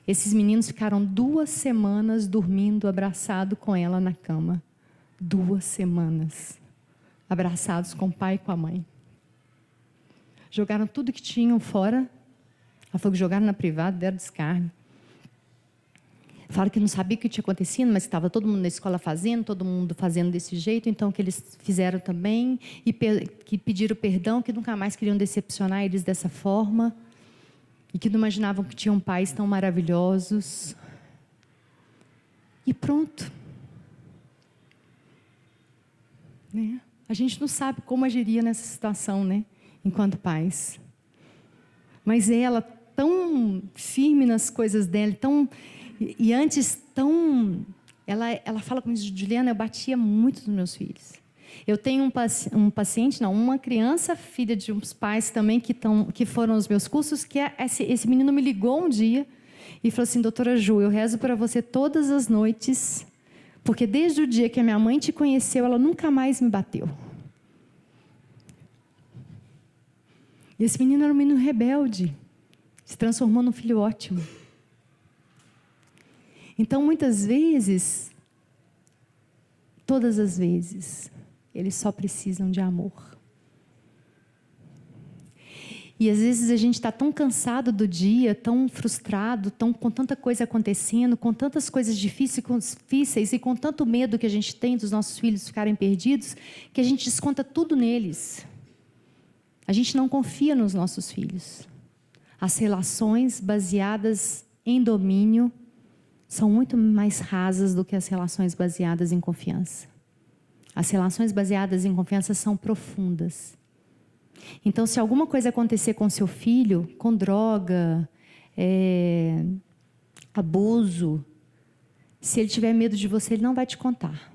Esses meninos ficaram 2 semanas dormindo abraçado com ela na cama. 2 semanas. Abraçados com o pai e com a mãe. Jogaram tudo que tinham fora. Ela falou que jogaram na privada, deram descarga. Falaram que não sabia o que tinha acontecido, mas estava todo mundo na escola fazendo, todo mundo fazendo desse jeito, então que eles fizeram também, e que pediram perdão, que nunca mais queriam decepcionar eles dessa forma, e que não imaginavam que tinham pais tão maravilhosos. E pronto. Né? A gente não sabe como agiria nessa situação, né? Enquanto pais. Mas ela, tão firme nas coisas dela, e antes tão... Ela fala comigo: Juliana, eu batia muito nos meus filhos. Eu tenho uma criança, filha de uns pais também que foram aos meus cursos, que esse menino me ligou um dia e falou assim: doutora Ju, eu rezo para você todas as noites, porque desde o dia que a minha mãe te conheceu, ela nunca mais me bateu. E esse menino era um menino rebelde, se transformou num filho ótimo. Então, muitas vezes, todas as vezes, eles só precisam de amor. E às vezes a gente está tão cansado do dia, tão frustrado, com tanta coisa acontecendo, com tantas coisas difíceis e com tanto medo que a gente tem dos nossos filhos ficarem perdidos, que a gente desconta tudo neles. A gente não confia nos nossos filhos. As relações baseadas em domínio são muito mais rasas do que as relações baseadas em confiança. As relações baseadas em confiança são profundas. Então, se alguma coisa acontecer com seu filho, com droga, abuso, se ele tiver medo de você, ele não vai te contar.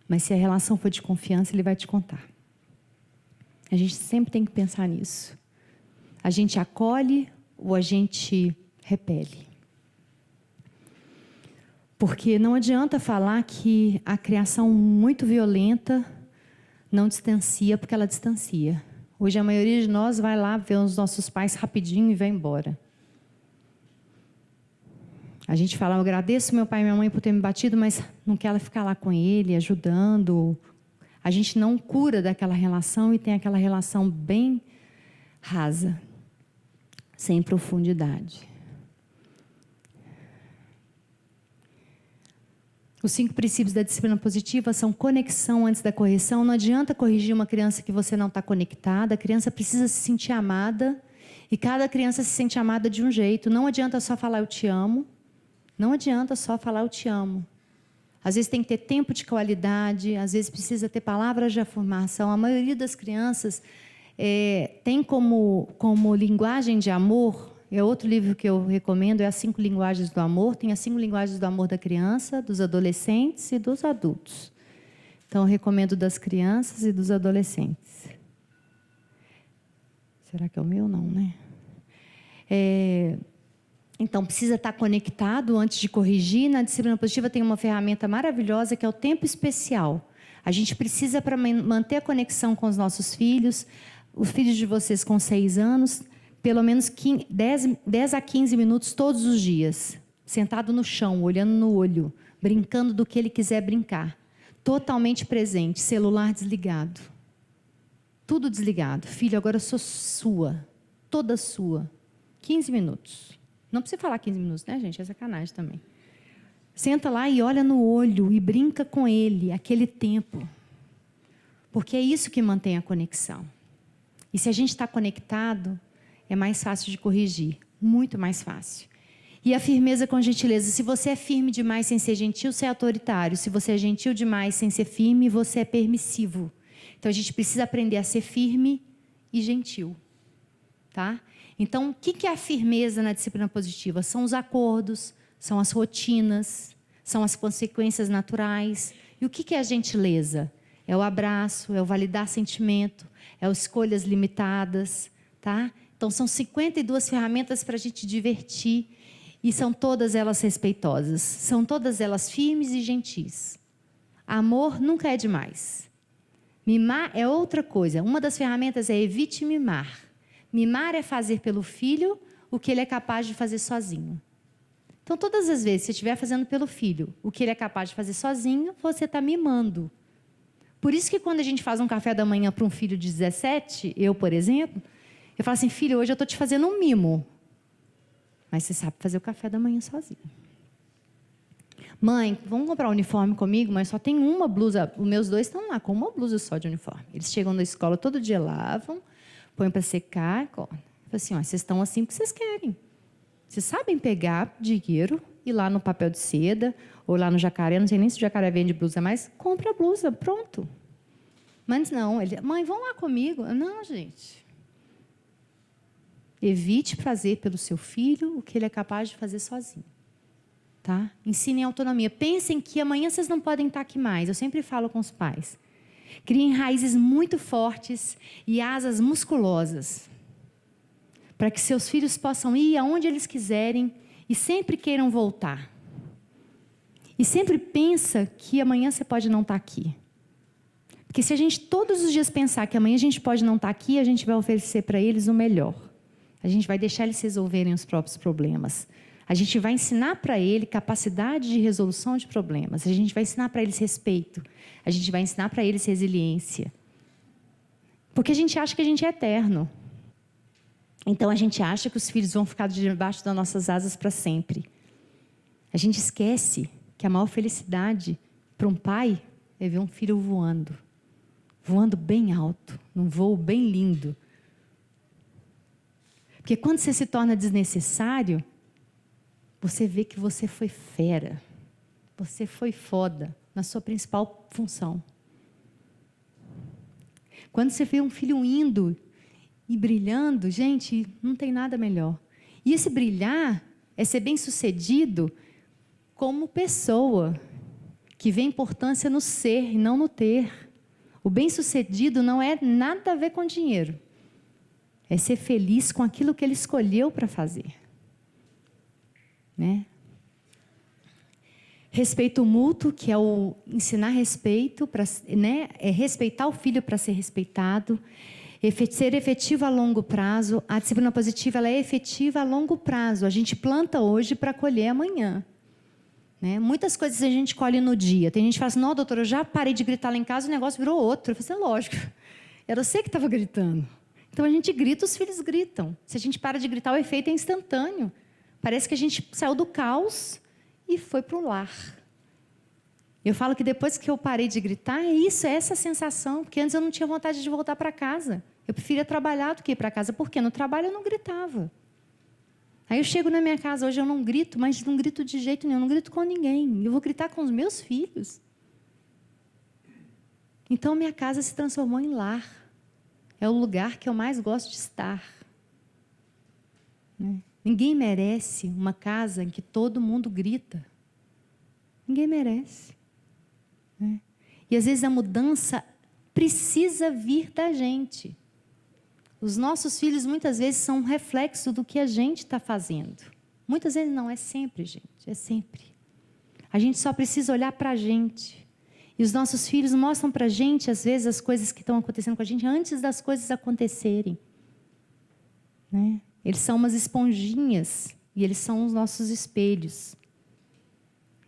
Mas se a relação for de confiança, ele vai te contar. A gente sempre tem que pensar nisso. A gente acolhe ou a gente repele? Porque não adianta falar que a criação muito violenta não distancia, porque ela distancia. Hoje a maioria de nós vai lá ver os nossos pais rapidinho e vai embora. A gente fala, eu agradeço meu pai e minha mãe por ter me batido, mas não quer ela ficar lá com ele, ajudando. A gente não cura daquela relação e tem aquela relação bem rasa, sem profundidade. Os 5 princípios da disciplina positiva são conexão antes da correção. Não adianta corrigir uma criança que você não está conectada. A criança precisa se sentir amada. E cada criança se sente amada de um jeito. Não adianta só falar eu te amo. Não adianta só falar eu te amo. Às vezes tem que ter tempo de qualidade. Às vezes precisa ter palavras de afirmação. A maioria das crianças tem como linguagem de amor... outro livro que eu recomendo, é As 5 Linguagens do Amor. Tem as 5 linguagens do amor da criança, dos adolescentes e dos adultos. Então, eu recomendo das crianças e dos adolescentes. Será que é o meu? Não, né? Então, precisa estar conectado antes de corrigir. Na disciplina positiva tem uma ferramenta maravilhosa que é o tempo especial. A gente precisa, para manter a conexão com os nossos filhos, os filhos de vocês com 6 anos... pelo menos 10 a 15 minutos todos os dias, sentado no chão, olhando no olho, brincando do que ele quiser brincar, totalmente presente, celular desligado, tudo desligado. Filho, agora eu sou sua, toda sua. 15 minutos. Não precisa falar 15 minutos, né, gente? É sacanagem também. Senta lá e olha no olho e brinca com ele aquele tempo, porque é isso que mantém a conexão. E se a gente está conectado, é mais fácil de corrigir, muito mais fácil. E a firmeza com gentileza. Se você é firme demais sem ser gentil, você é autoritário. Se você é gentil demais sem ser firme, você é permissivo. Então, a gente precisa aprender a ser firme e gentil. Tá? Então, o que é a firmeza na disciplina positiva? São os acordos, são as rotinas, são as consequências naturais. E o que é a gentileza? É o abraço, é o validar sentimento, é as escolhas limitadas, tá? Então, são 52 ferramentas para a gente divertir e são todas elas respeitosas. São todas elas firmes e gentis. Amor nunca é demais. Mimar é outra coisa. Uma das ferramentas é evite mimar. Mimar é fazer pelo filho o que ele é capaz de fazer sozinho. Então, todas as vezes que você estiver fazendo pelo filho o que ele é capaz de fazer sozinho, você está mimando. Por isso que quando a gente faz um café da manhã para um filho de 17, eu, por exemplo... eu falo assim, filho, hoje eu estou te fazendo um mimo. Mas você sabe fazer o café da manhã sozinho. Mãe, vamos comprar um uniforme comigo? Mas só tem uma blusa. Os meus 2 estão lá com uma blusa só de uniforme. Eles chegam na escola, todo dia lavam, põem para secar. Eu falo assim, ó, vocês estão assim porque vocês querem. Vocês sabem pegar dinheiro, ir lá no papel de seda, ou lá no Jacaré, não sei nem se o Jacaré vende blusa, mas compra a blusa, pronto. Mas não, mãe, vão lá comigo. Não, gente. Evite fazer pelo seu filho o que ele é capaz de fazer sozinho. Tá? Ensinem autonomia. Pensem que amanhã vocês não podem estar aqui mais. Eu sempre falo com os pais. Criem raízes muito fortes e asas musculosas. Para que seus filhos possam ir aonde eles quiserem e sempre queiram voltar. E sempre pensa que amanhã você pode não estar aqui. Porque se a gente todos os dias pensar que amanhã a gente pode não estar aqui, a gente vai oferecer para eles o melhor. A gente vai deixar eles resolverem os próprios problemas. A gente vai ensinar para ele capacidade de resolução de problemas. A gente vai ensinar para eles respeito. A gente vai ensinar para eles resiliência. Porque a gente acha que a gente é eterno. Então, a gente acha que os filhos vão ficar debaixo das nossas asas para sempre. A gente esquece que a maior felicidade para um pai é ver um filho voando. Voando bem alto, num voo bem lindo. Porque quando você se torna desnecessário, você vê que você foi fera. Você foi foda na sua principal função. Quando você vê um filho indo e brilhando, gente, não tem nada melhor. E esse brilhar é ser bem-sucedido como pessoa, que vê importância no ser e não no ter. O bem-sucedido não é nada a ver com dinheiro. É ser feliz com aquilo que ele escolheu para fazer. Né? Respeito mútuo, que é o ensinar respeito, né? É respeitar o filho para ser respeitado. Ser efetivo a longo prazo. A disciplina positiva ela é efetiva a longo prazo. A gente planta hoje para colher amanhã. Né? Muitas coisas a gente colhe no dia. Tem gente que fala assim, não, doutora, eu já parei de gritar lá em casa, o negócio virou outro. Eu falei assim, lógico, era você que estava gritando. Então a gente grita, os filhos gritam. Se a gente para de gritar, o efeito é instantâneo. Parece que a gente saiu do caos e foi para o lar. Eu falo que depois que eu parei de gritar, é isso, é essa sensação. Porque antes eu não tinha vontade de voltar para casa. Eu preferia trabalhar do que ir para casa. Porque no trabalho eu não gritava. Aí eu chego na minha casa, hoje eu não grito, mas não grito de jeito nenhum, eu não grito com ninguém. Eu vou gritar com os meus filhos. Então minha casa se transformou em lar. É o lugar que eu mais gosto de estar. Né? Ninguém merece uma casa em que todo mundo grita. Ninguém merece. Né? E às vezes a mudança precisa vir da gente. Os nossos filhos muitas vezes são um reflexo do que a gente está fazendo. Muitas vezes não, é sempre, gente, é sempre. A gente só precisa olhar para a gente. E os nossos filhos mostram para a gente, às vezes, as coisas que estão acontecendo com a gente antes das coisas acontecerem. Né? Eles são umas esponjinhas e eles são os nossos espelhos.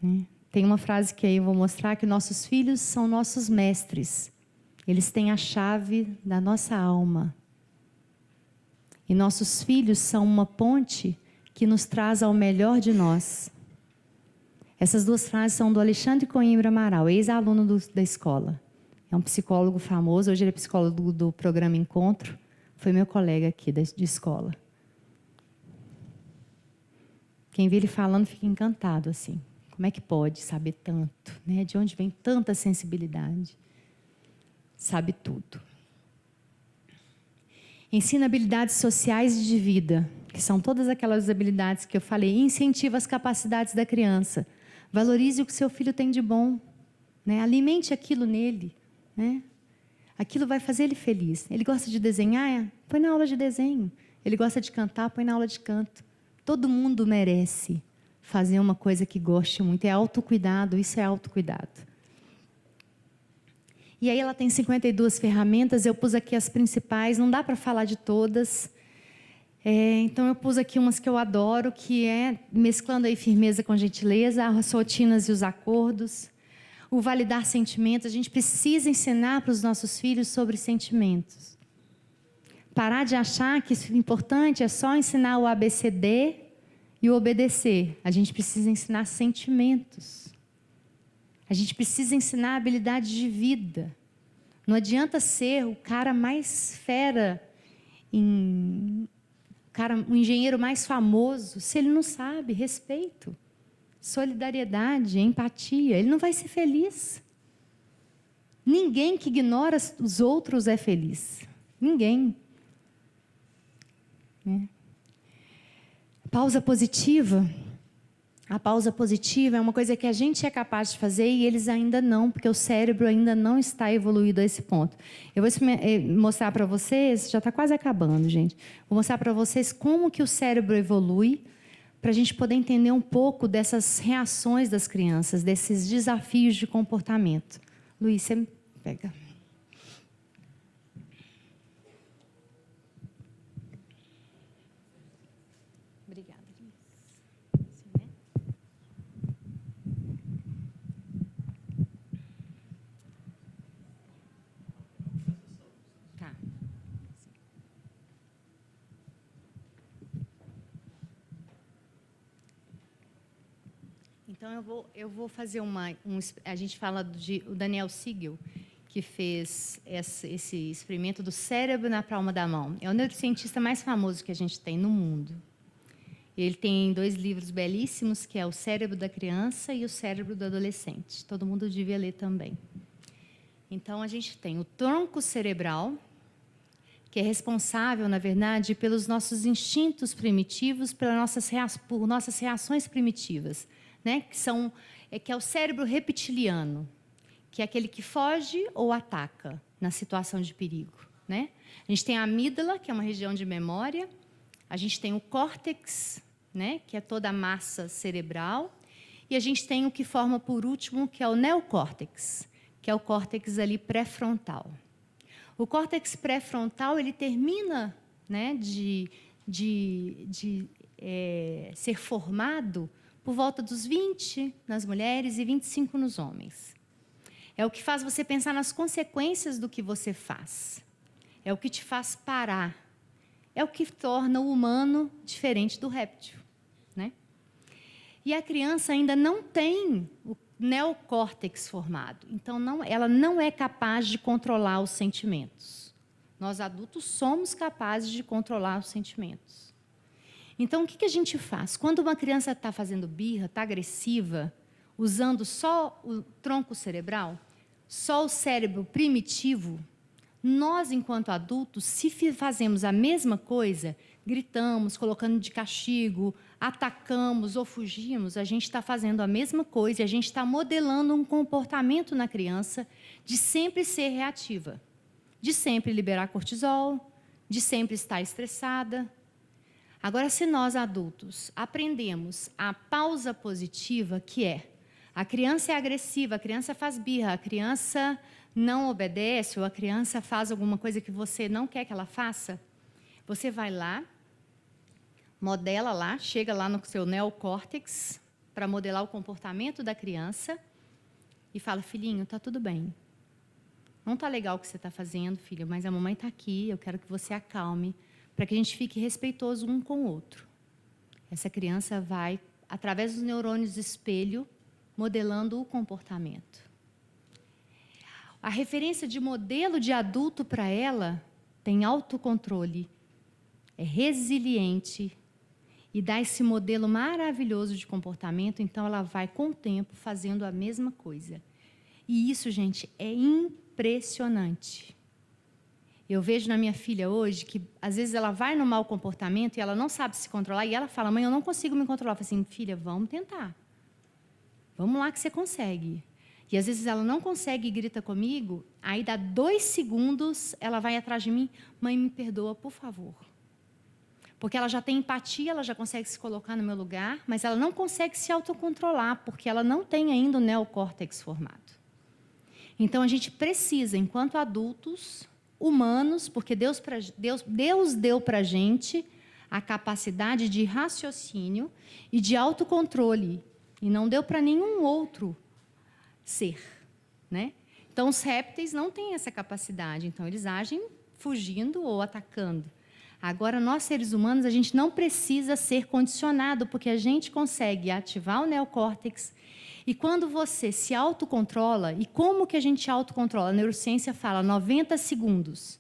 Né? Tem uma frase que aí eu vou mostrar, que nossos filhos são nossos mestres. Eles têm a chave da nossa alma. E nossos filhos são uma ponte que nos traz ao melhor de nós. Essas duas frases são do Alexandre Coimbra Amaral, ex-aluno da escola. É um psicólogo famoso, hoje ele é psicólogo do programa Encontro. Foi meu colega aqui de escola. Quem vê ele falando fica encantado, assim. Como é que pode saber tanto? Né? De onde vem tanta sensibilidade? Sabe tudo. Ensina habilidades sociais e de vida, que são todas aquelas habilidades que eu falei. Incentiva as capacidades da criança. Valorize o que seu filho tem de bom. Né? Alimente aquilo nele. Né? Aquilo vai fazer ele feliz. Ele gosta de desenhar? Põe na aula de desenho. Ele gosta de cantar? Põe na aula de canto. Todo mundo merece fazer uma coisa que goste muito. É autocuidado, isso é autocuidado. E aí ela tem 52 ferramentas, eu pus aqui as principais, não dá para falar de todas. Então eu pus aqui umas que eu adoro, que é mesclando aí firmeza com gentileza, as rotinas e os acordos. O validar sentimentos, a gente precisa ensinar para os nossos filhos sobre sentimentos. Parar de achar que isso é importante, é só ensinar o ABCD e o obedecer. A gente precisa ensinar sentimentos. A gente precisa ensinar habilidades de vida. Não adianta ser o cara mais fera, um engenheiro mais famoso, se ele não sabe respeito, solidariedade, empatia. Ele não vai ser feliz. Ninguém que ignora os outros é feliz. Ninguém. Pausa positiva. A pausa positiva é uma coisa que a gente é capaz de fazer e eles ainda não, porque o cérebro ainda não está evoluído a esse ponto. Eu vou mostrar para vocês, já está quase acabando, gente. Vou mostrar para vocês como que o cérebro evolui, para a gente poder entender um pouco dessas reações das crianças, desses desafios de comportamento. Luiz, você me pega. Então, eu vou fazer a gente fala o Daniel Siegel, que fez esse experimento do cérebro na palma da mão. É o neurocientista mais famoso que a gente tem no mundo. Ele tem 2 livros belíssimos, que é O Cérebro da Criança e O Cérebro do Adolescente. Todo mundo devia ler também. Então, a gente tem o tronco cerebral, que é responsável, na verdade, pelos nossos instintos primitivos, por nossas reações primitivas, né? que é o cérebro reptiliano, que é aquele que foge ou ataca na situação de perigo, né? A gente tem a amígdala, que é uma região de memória. A gente tem o córtex, né? Que é toda a massa cerebral. E a gente tem o que forma, por último, que é o neocórtex, que é o córtex ali pré-frontal. O córtex pré-frontal ele termina, né, de ser formado por volta dos 20 nas mulheres e 25 nos homens. É o que faz você pensar nas consequências do que você faz. É o que te faz parar. É o que torna o humano diferente do réptil, né? E a criança ainda não tem o neocórtex formado. Então, ela não é capaz de controlar os sentimentos. Nós, adultos, somos capazes de controlar os sentimentos. Então, o que a gente faz? Quando uma criança está fazendo birra, está agressiva, usando só o tronco cerebral, só o cérebro primitivo, nós, enquanto adultos, se fazemos a mesma coisa, gritamos, colocando de castigo, atacamos ou fugimos, a gente está fazendo a mesma coisa e a gente está modelando um comportamento na criança de sempre ser reativa, de sempre liberar cortisol, de sempre estar estressada. Agora, se nós, adultos, aprendemos a pausa positiva, que é a criança é agressiva, a criança faz birra, a criança não obedece ou a criança faz alguma coisa que você não quer que ela faça, você vai lá, modela lá, chega lá no seu neocórtex para modelar o comportamento da criança e fala, filhinho, está tudo bem. Não está legal o que você está fazendo, filho, mas a mamãe está aqui, eu quero que você acalme, para que a gente fique respeitoso um com o outro. Essa criança vai, através dos neurônios espelho, modelando o comportamento. A referência de modelo de adulto para ela tem autocontrole, é resiliente e dá esse modelo maravilhoso de comportamento, então ela vai, com o tempo, fazendo a mesma coisa. E isso, gente, é impressionante. Eu vejo na minha filha hoje que, às vezes, ela vai no mau comportamento e ela não sabe se controlar, e ela fala, mãe, eu não consigo me controlar. Eu falo assim, filha, vamos tentar. Vamos lá que você consegue. E, às vezes, ela não consegue e grita comigo, aí dá 2 segundos, ela vai atrás de mim, mãe, me perdoa, por favor. Porque ela já tem empatia, ela já consegue se colocar no meu lugar, mas ela não consegue se autocontrolar, porque ela não tem ainda o neocórtex formado. Então, a gente precisa, enquanto adultos humanos, porque Deus deu para a gente a capacidade de raciocínio e de autocontrole, e não deu para nenhum outro ser, né? Então, os répteis não têm essa capacidade, então eles agem fugindo ou atacando. Agora, nós, seres humanos, a gente não precisa ser condicionado, porque a gente consegue ativar o neocórtex. E quando você se autocontrola, e como que a gente autocontrola? A neurociência fala 90 segundos.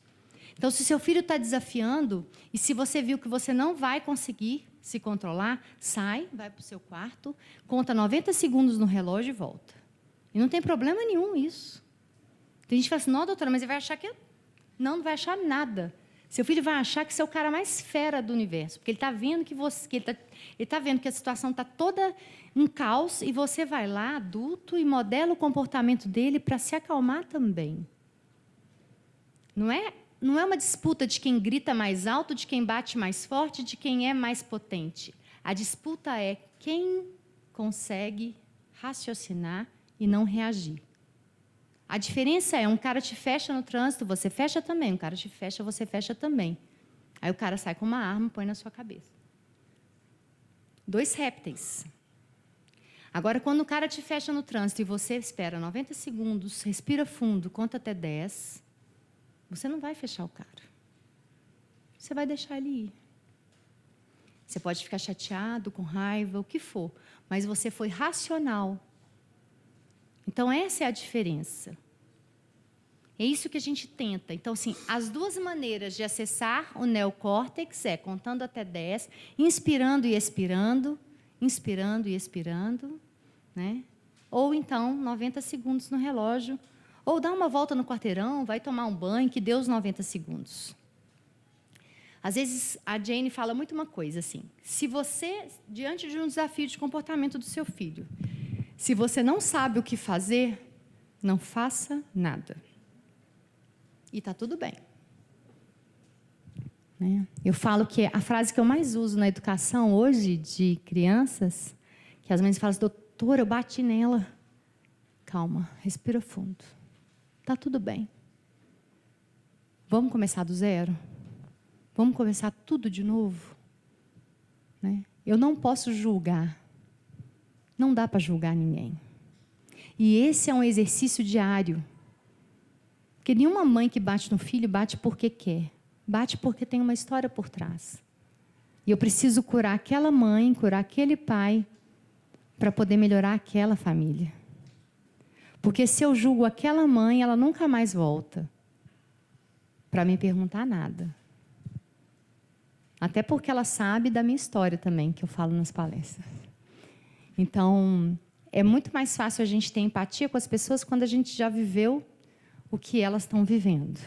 Então, se seu filho está desafiando, e se você viu que você não vai conseguir se controlar, sai, vai para o seu quarto, conta 90 segundos no relógio e volta. E não tem problema nenhum isso. Tem gente que fala assim, não, doutora, mas ele vai achar que... Não vai achar nada. Seu filho vai achar que você é o cara mais fera do universo, porque ele está vendo que ele tá vendo que a situação está toda um caos e você vai lá, adulto, e modela o comportamento dele para se acalmar também. Não é uma disputa de quem grita mais alto, de quem bate mais forte, de quem é mais potente. A disputa é quem consegue raciocinar e não reagir. A diferença é, um cara te fecha no trânsito, você fecha também. Um cara te fecha, você fecha também. Aí o cara sai com uma arma e põe na sua cabeça. 2 répteis. Agora, quando o cara te fecha no trânsito e você espera 90 segundos, respira fundo, conta até 10, você não vai fechar o cara. Você vai deixar ele ir. Você pode ficar chateado, com raiva, o que for, mas você foi racional. Então, essa é a diferença. É isso que a gente tenta. Então, assim, as duas maneiras de acessar o neocórtex é contando até 10, inspirando e expirando, né? Ou então 90 segundos no relógio, ou dá uma volta no quarteirão, vai tomar um banho, que deu os 90 segundos. Às vezes, a Jane fala muito uma coisa assim, se você, diante de um desafio de comportamento do seu filho, se você não sabe o que fazer, não faça nada. E está tudo bem. Né? Eu falo que a frase que eu mais uso na educação hoje de crianças, que as mães falam assim, doutora, eu bati nela. Calma, respira fundo. Está tudo bem. Vamos começar do zero? Vamos começar tudo de novo? Né? Eu não posso julgar. Não dá para julgar ninguém. E esse é um exercício diário. Porque nenhuma mãe que bate no filho bate porque quer. Bate porque tem uma história por trás. E eu preciso curar aquela mãe, curar aquele pai, para poder melhorar aquela família. Porque se eu julgo aquela mãe, ela nunca mais volta para me perguntar nada. Até porque ela sabe da minha história também, que eu falo nas palestras. Então, é muito mais fácil a gente ter empatia com as pessoas quando a gente já viveu o que elas estão vivendo.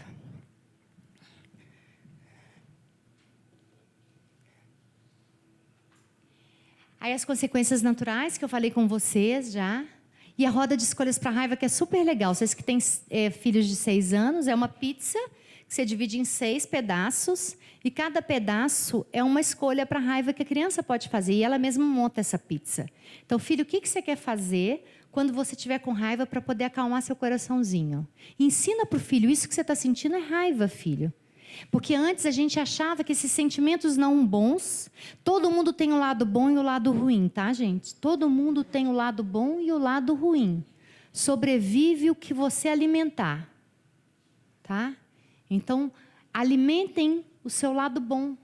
Aí as consequências naturais, que eu falei com vocês já. E a roda de escolhas para raiva, que é super legal. Vocês que têm filhos de 6 anos, é uma pizza que você divide em 6 pedaços. E cada pedaço é uma escolha para raiva que a criança pode fazer. E ela mesma monta essa pizza. Então, filho, o que você quer fazer quando você estiver com raiva para poder acalmar seu coraçãozinho? E ensina para o filho, isso que você está sentindo é raiva, filho. Porque antes a gente achava que esses sentimentos não bons, todo mundo tem o lado bom e o lado ruim, tá, gente? Todo mundo tem o lado bom e o lado ruim. Sobrevive o que você alimentar, tá? Então, alimentem o seu lado bom.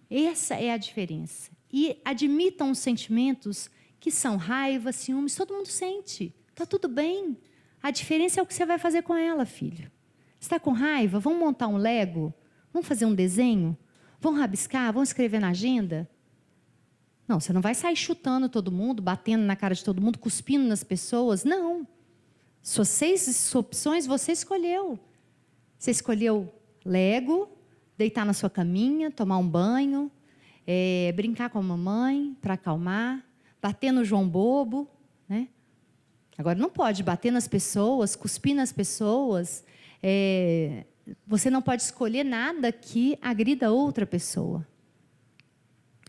Essa é a diferença. E admitam os sentimentos que são raiva, ciúmes, todo mundo sente. Tá tudo bem. A diferença é o que você vai fazer com ela, filho. Está com raiva? Vamos montar um Lego? Vamos fazer um desenho? Vamos rabiscar? Vamos escrever na agenda? Não, você não vai sair chutando todo mundo, batendo na cara de todo mundo, cuspindo nas pessoas. Não. Suas 6 opções você escolheu. Você escolheu Lego, deitar na sua caminha, tomar um banho, brincar com a mamãe para acalmar, bater no João Bobo, né? Agora, não pode bater nas pessoas, cuspir nas pessoas. Você não pode escolher nada que agrida outra pessoa.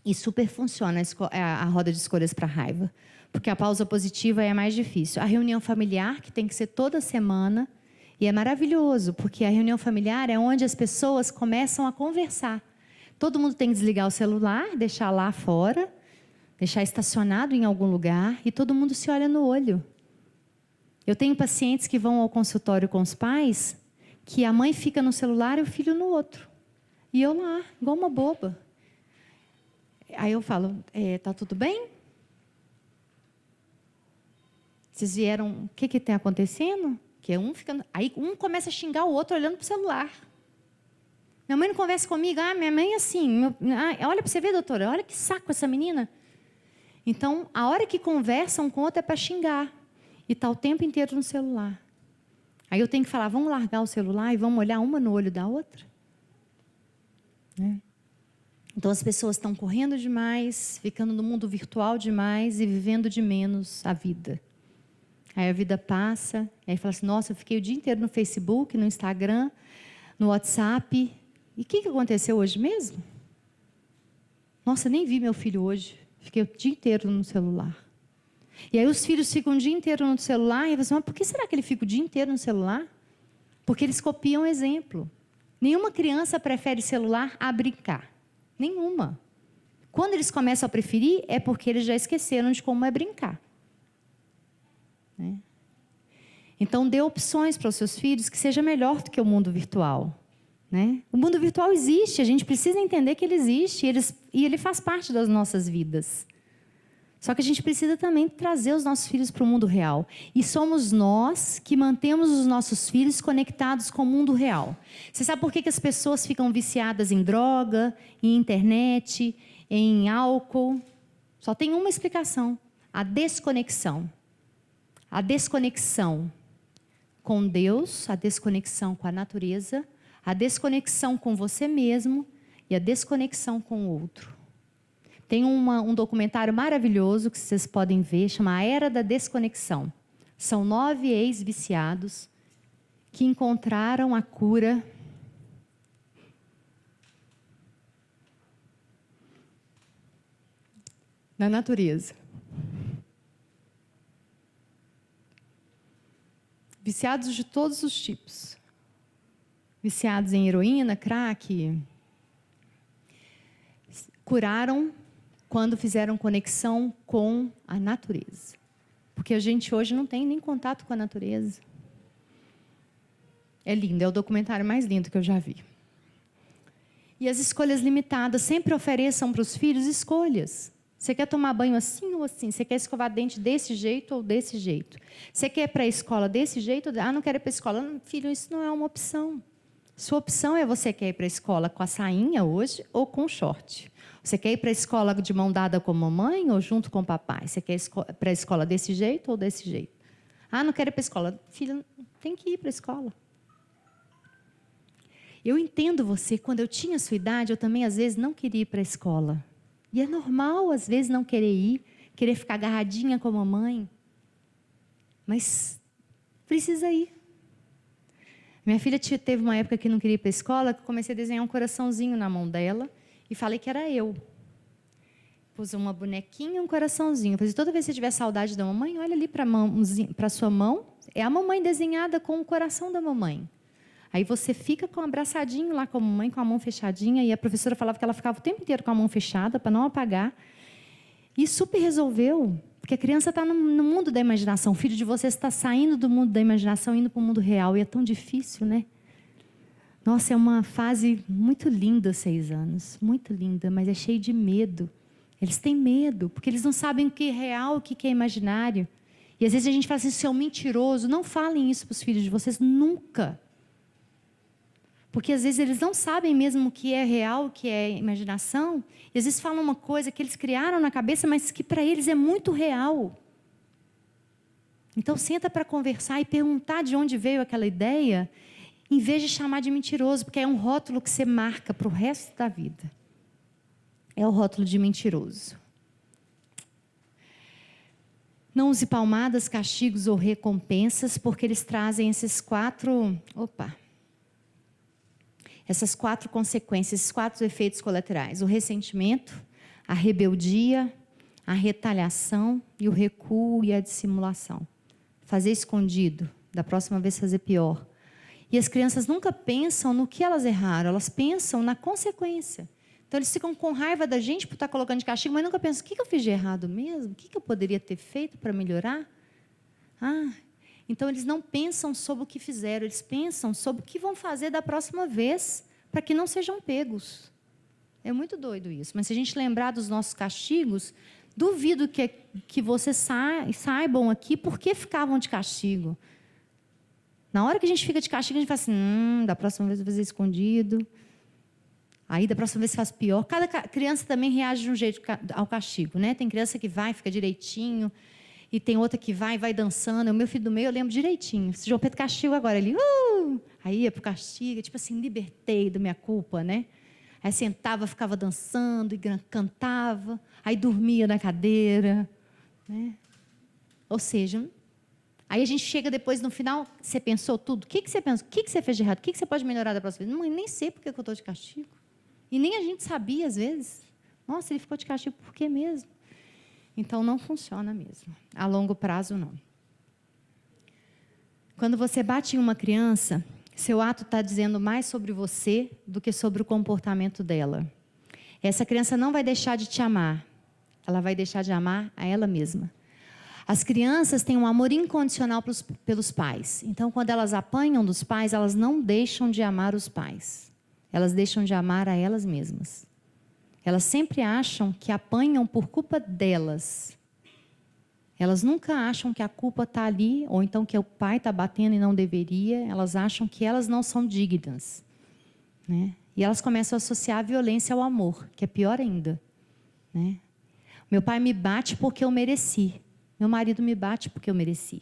E super funciona a roda de escolhas para raiva. Porque a pausa positiva é mais difícil. A reunião familiar, que tem que ser toda semana, e é maravilhoso, porque a reunião familiar é onde as pessoas começam a conversar. Todo mundo tem que desligar o celular, deixar lá fora, deixar estacionado em algum lugar, e todo mundo se olha no olho. Eu tenho pacientes que vão ao consultório com os pais, que a mãe fica no celular e o filho no outro. E eu lá, igual uma boba. Aí eu falo, tá tudo bem? Vocês vieram, o que está acontecendo? Que aí um começa a xingar o outro olhando para o celular. Minha mãe não conversa comigo. Minha mãe é assim. Olha para você ver, doutora, olha que saco essa menina. Então, a hora que conversam com o outro é para xingar. E está o tempo inteiro no celular. Aí eu tenho que falar, vamos largar o celular e vamos olhar uma no olho da outra? Né? Então, as pessoas estão correndo demais, ficando no mundo virtual demais e vivendo de menos a vida. Aí a vida passa, aí fala assim, nossa, eu fiquei o dia inteiro no Facebook, no Instagram, no WhatsApp. E o que aconteceu hoje mesmo? Nossa, nem vi meu filho hoje. Fiquei o dia inteiro no celular. E aí os filhos ficam o dia inteiro no celular e você fala, mas por que será que ele fica o dia inteiro no celular? Porque eles copiam o exemplo. Nenhuma criança prefere celular a brincar. Nenhuma. Quando eles começam a preferir, é porque eles já esqueceram de como é brincar. Né? Então, dê opções para os seus filhos que seja melhor do que o mundo virtual. né? O mundo virtual existe, a gente precisa entender que ele existe e ele faz parte das nossas vidas. Só que a gente precisa também trazer os nossos filhos para o mundo real. E somos nós que mantemos os nossos filhos conectados com o mundo real. Você sabe por que as pessoas ficam viciadas em droga, em internet, em álcool? Só tem uma explicação: a desconexão. A desconexão com Deus, a desconexão com a natureza, a desconexão com você mesmo e a desconexão com o outro. Tem um documentário maravilhoso que vocês podem ver, chama A Era da Desconexão. São 9 ex-viciados que encontraram a cura na natureza. Viciados de todos os tipos. Viciados em heroína, crack. Curaram quando fizeram conexão com a natureza. Porque a gente hoje não tem nem contato com a natureza. É lindo, é o documentário mais lindo que eu já vi. E as escolhas limitadas, sempre ofereçam para os filhos escolhas. Você quer tomar banho assim ou assim? Você quer escovar dente desse jeito ou desse jeito? Você quer ir para a escola desse jeito? Não quero ir para a escola. Filho, isso não é uma opção. Sua opção é você quer ir para a escola com a sainha hoje ou com short. Você quer ir para a escola de mão dada com a mamãe ou junto com o papai? Você quer ir para a escola desse jeito ou desse jeito? Não quero ir para a escola. Filho, tem que ir para a escola. Eu entendo você. Quando eu tinha a sua idade, eu também, às vezes, não queria ir para a escola. E é normal, às vezes, não querer ir, querer ficar agarradinha com a mamãe. Mas precisa ir. Minha filha teve uma época que não queria ir para a escola, que eu comecei a desenhar um coraçãozinho na mão dela e falei que era eu. Pus uma bonequinha e um coraçãozinho. Eu falei, toda vez que você tiver saudade da mamãe, olha ali para a sua mão. É a mamãe desenhada com o coração da mamãe. Aí você fica com um abraçadinho lá com a mamãe, com a mão fechadinha. E a professora falava que ela ficava o tempo inteiro com a mão fechada, para não apagar. E super resolveu. Porque a criança está no mundo da imaginação. O filho de vocês está saindo do mundo da imaginação, indo para o mundo real. E é tão difícil, né? Nossa, é uma fase muito linda, 6 anos. Muito linda, mas é cheio de medo. Eles têm medo, porque eles não sabem o que é real, o que é imaginário. E às vezes a gente fala assim, você é um mentiroso. Não falem isso para os filhos de vocês, nunca. Porque às vezes eles não sabem mesmo o que é real, o que é imaginação. E às vezes falam uma coisa que eles criaram na cabeça, mas que para eles é muito real. Então senta para conversar e perguntar de onde veio aquela ideia, em vez de chamar de mentiroso, porque é um rótulo que você marca para o resto da vida. É o rótulo de mentiroso. Não use palmadas, castigos ou recompensas, porque eles trazem essas 4 consequências, esses 4 efeitos colaterais: o ressentimento, a rebeldia, a retaliação e o recuo e a dissimulação. Fazer escondido, da próxima vez fazer pior. E as crianças nunca pensam no que elas erraram, elas pensam na consequência. Então eles ficam com raiva da gente por estar colocando de castigo, mas nunca pensam, o que eu fiz de errado mesmo? O que eu poderia ter feito para melhorar? Então eles não pensam sobre o que fizeram, eles pensam sobre o que vão fazer da próxima vez, para que não sejam pegos. É muito doido isso, mas se a gente lembrar dos nossos castigos, duvido que vocês saibam aqui por que ficavam de castigo. Na hora que a gente fica de castigo, a gente fala assim, da próxima vez eu vou fazer escondido. Aí, da próxima vez, faz pior. Cada criança também reage de um jeito ao castigo, né? Tem criança que vai, fica direitinho. E tem outra que vai dançando. O meu filho do meio, eu lembro direitinho. Se João Pedro castigo agora, ele... Aí ia para o castigo, tipo assim, libertei da minha culpa, né? Aí sentava, ficava dançando, e cantava. Aí dormia na cadeira, né? Ou seja... Aí a gente chega depois, no final, você pensou tudo? O que você pensou? O que você fez de errado? O que você pode melhorar da próxima vez? Não, eu nem sei porque eu estou de castigo. E nem a gente sabia, às vezes. Nossa, ele ficou de castigo por quê mesmo? Então, não funciona mesmo. A longo prazo, não. Quando você bate em uma criança, seu ato está dizendo mais sobre você do que sobre o comportamento dela. Essa criança não vai deixar de te amar. Ela vai deixar de amar a ela mesma. As crianças têm um amor incondicional pelos pais. Então, quando elas apanham dos pais, elas não deixam de amar os pais. elas deixam de amar a elas mesmas. Elas sempre acham que apanham por culpa delas. Elas nunca acham que a culpa está ali, ou então que o pai está batendo e não deveria. Elas acham que elas não são dignas, né? E elas começam a associar a violência ao amor, que é pior ainda, né? Meu pai me bate porque eu mereci. Meu marido me bate porque eu mereci.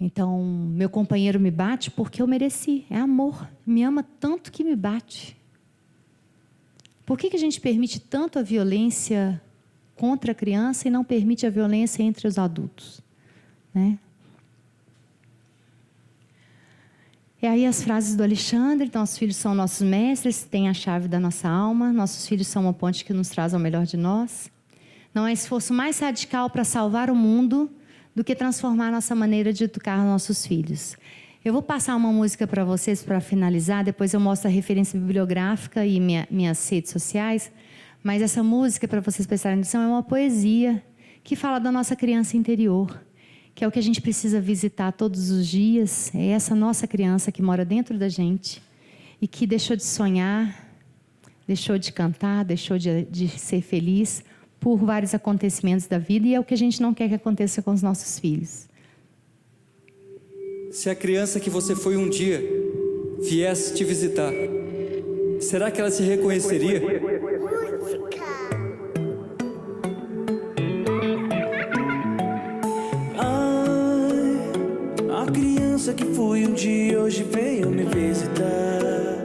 Então, meu companheiro me bate porque eu mereci. É amor. Me ama tanto que me bate. Por que a gente permite tanto a violência contra a criança e não permite a violência entre os adultos, né? E aí as frases do Alexandre: nossos filhos são nossos mestres, têm a chave da nossa alma, nossos filhos são uma ponte que nos traz ao melhor de nós. Não há esforço mais radical para salvar o mundo do que transformar a nossa maneira de educar nossos filhos. Eu vou passar uma música para vocês para finalizar, depois eu mostro a referência bibliográfica e minhas redes sociais, mas essa música, para vocês prestarem atenção, é uma poesia que fala da nossa criança interior, que é o que a gente precisa visitar todos os dias. É essa nossa criança que mora dentro da gente e que deixou de sonhar, deixou de cantar, deixou de ser feliz por vários acontecimentos da vida, e é o que a gente não quer que aconteça com os nossos filhos. Se a criança que você foi um dia viesse te visitar, será que ela se reconheceria? A criança que fui um dia hoje veio me visitar,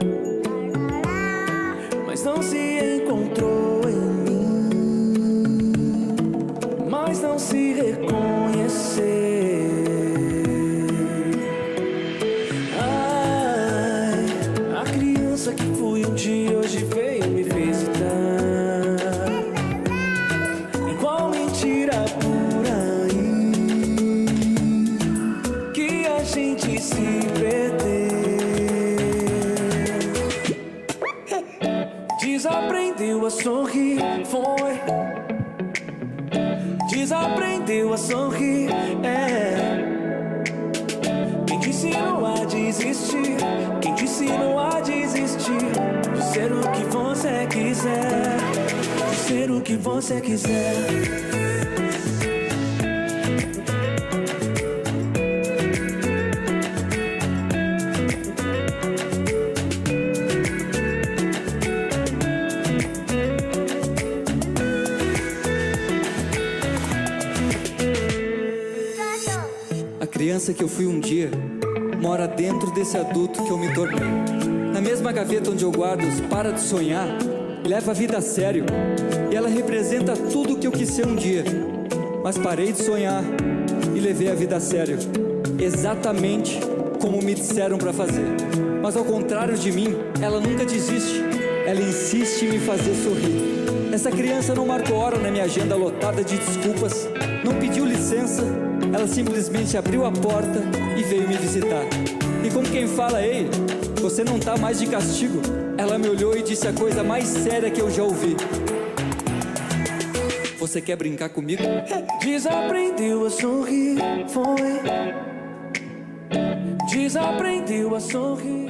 mas não se encontrou em mim, mas não se reconheceu. A criança que fui um dia hoje veio me visitar. Igual mentira por aí, que a gente se perdeu. Desaprendeu a sorrir, foi. Desaprendeu a sorrir, Quem te ensinou a desistir? Quem te ensinou a desistir? De ser o que você quiser, de ser o que você quiser. A criança que eu fui um dia mora dentro desse adulto que eu me tornei. Na mesma gaveta onde eu guardo os para de sonhar, leva a vida a sério. E ela representa tudo o que eu quis ser um dia. Mas parei de sonhar e levei a vida a sério, exatamente como me disseram para fazer. Mas ao contrário de mim, ela nunca desiste. Ela insiste em me fazer sorrir. Essa criança não marcou hora na minha agenda lotada de desculpas, não pediu licença. Ela simplesmente abriu a porta e veio me visitar. E como quem fala: ei, você não tá mais de castigo, ela me olhou e disse a coisa mais séria que eu já ouvi: você quer brincar comigo? Desaprendeu a sorrir, foi. Desaprendeu a sorrir,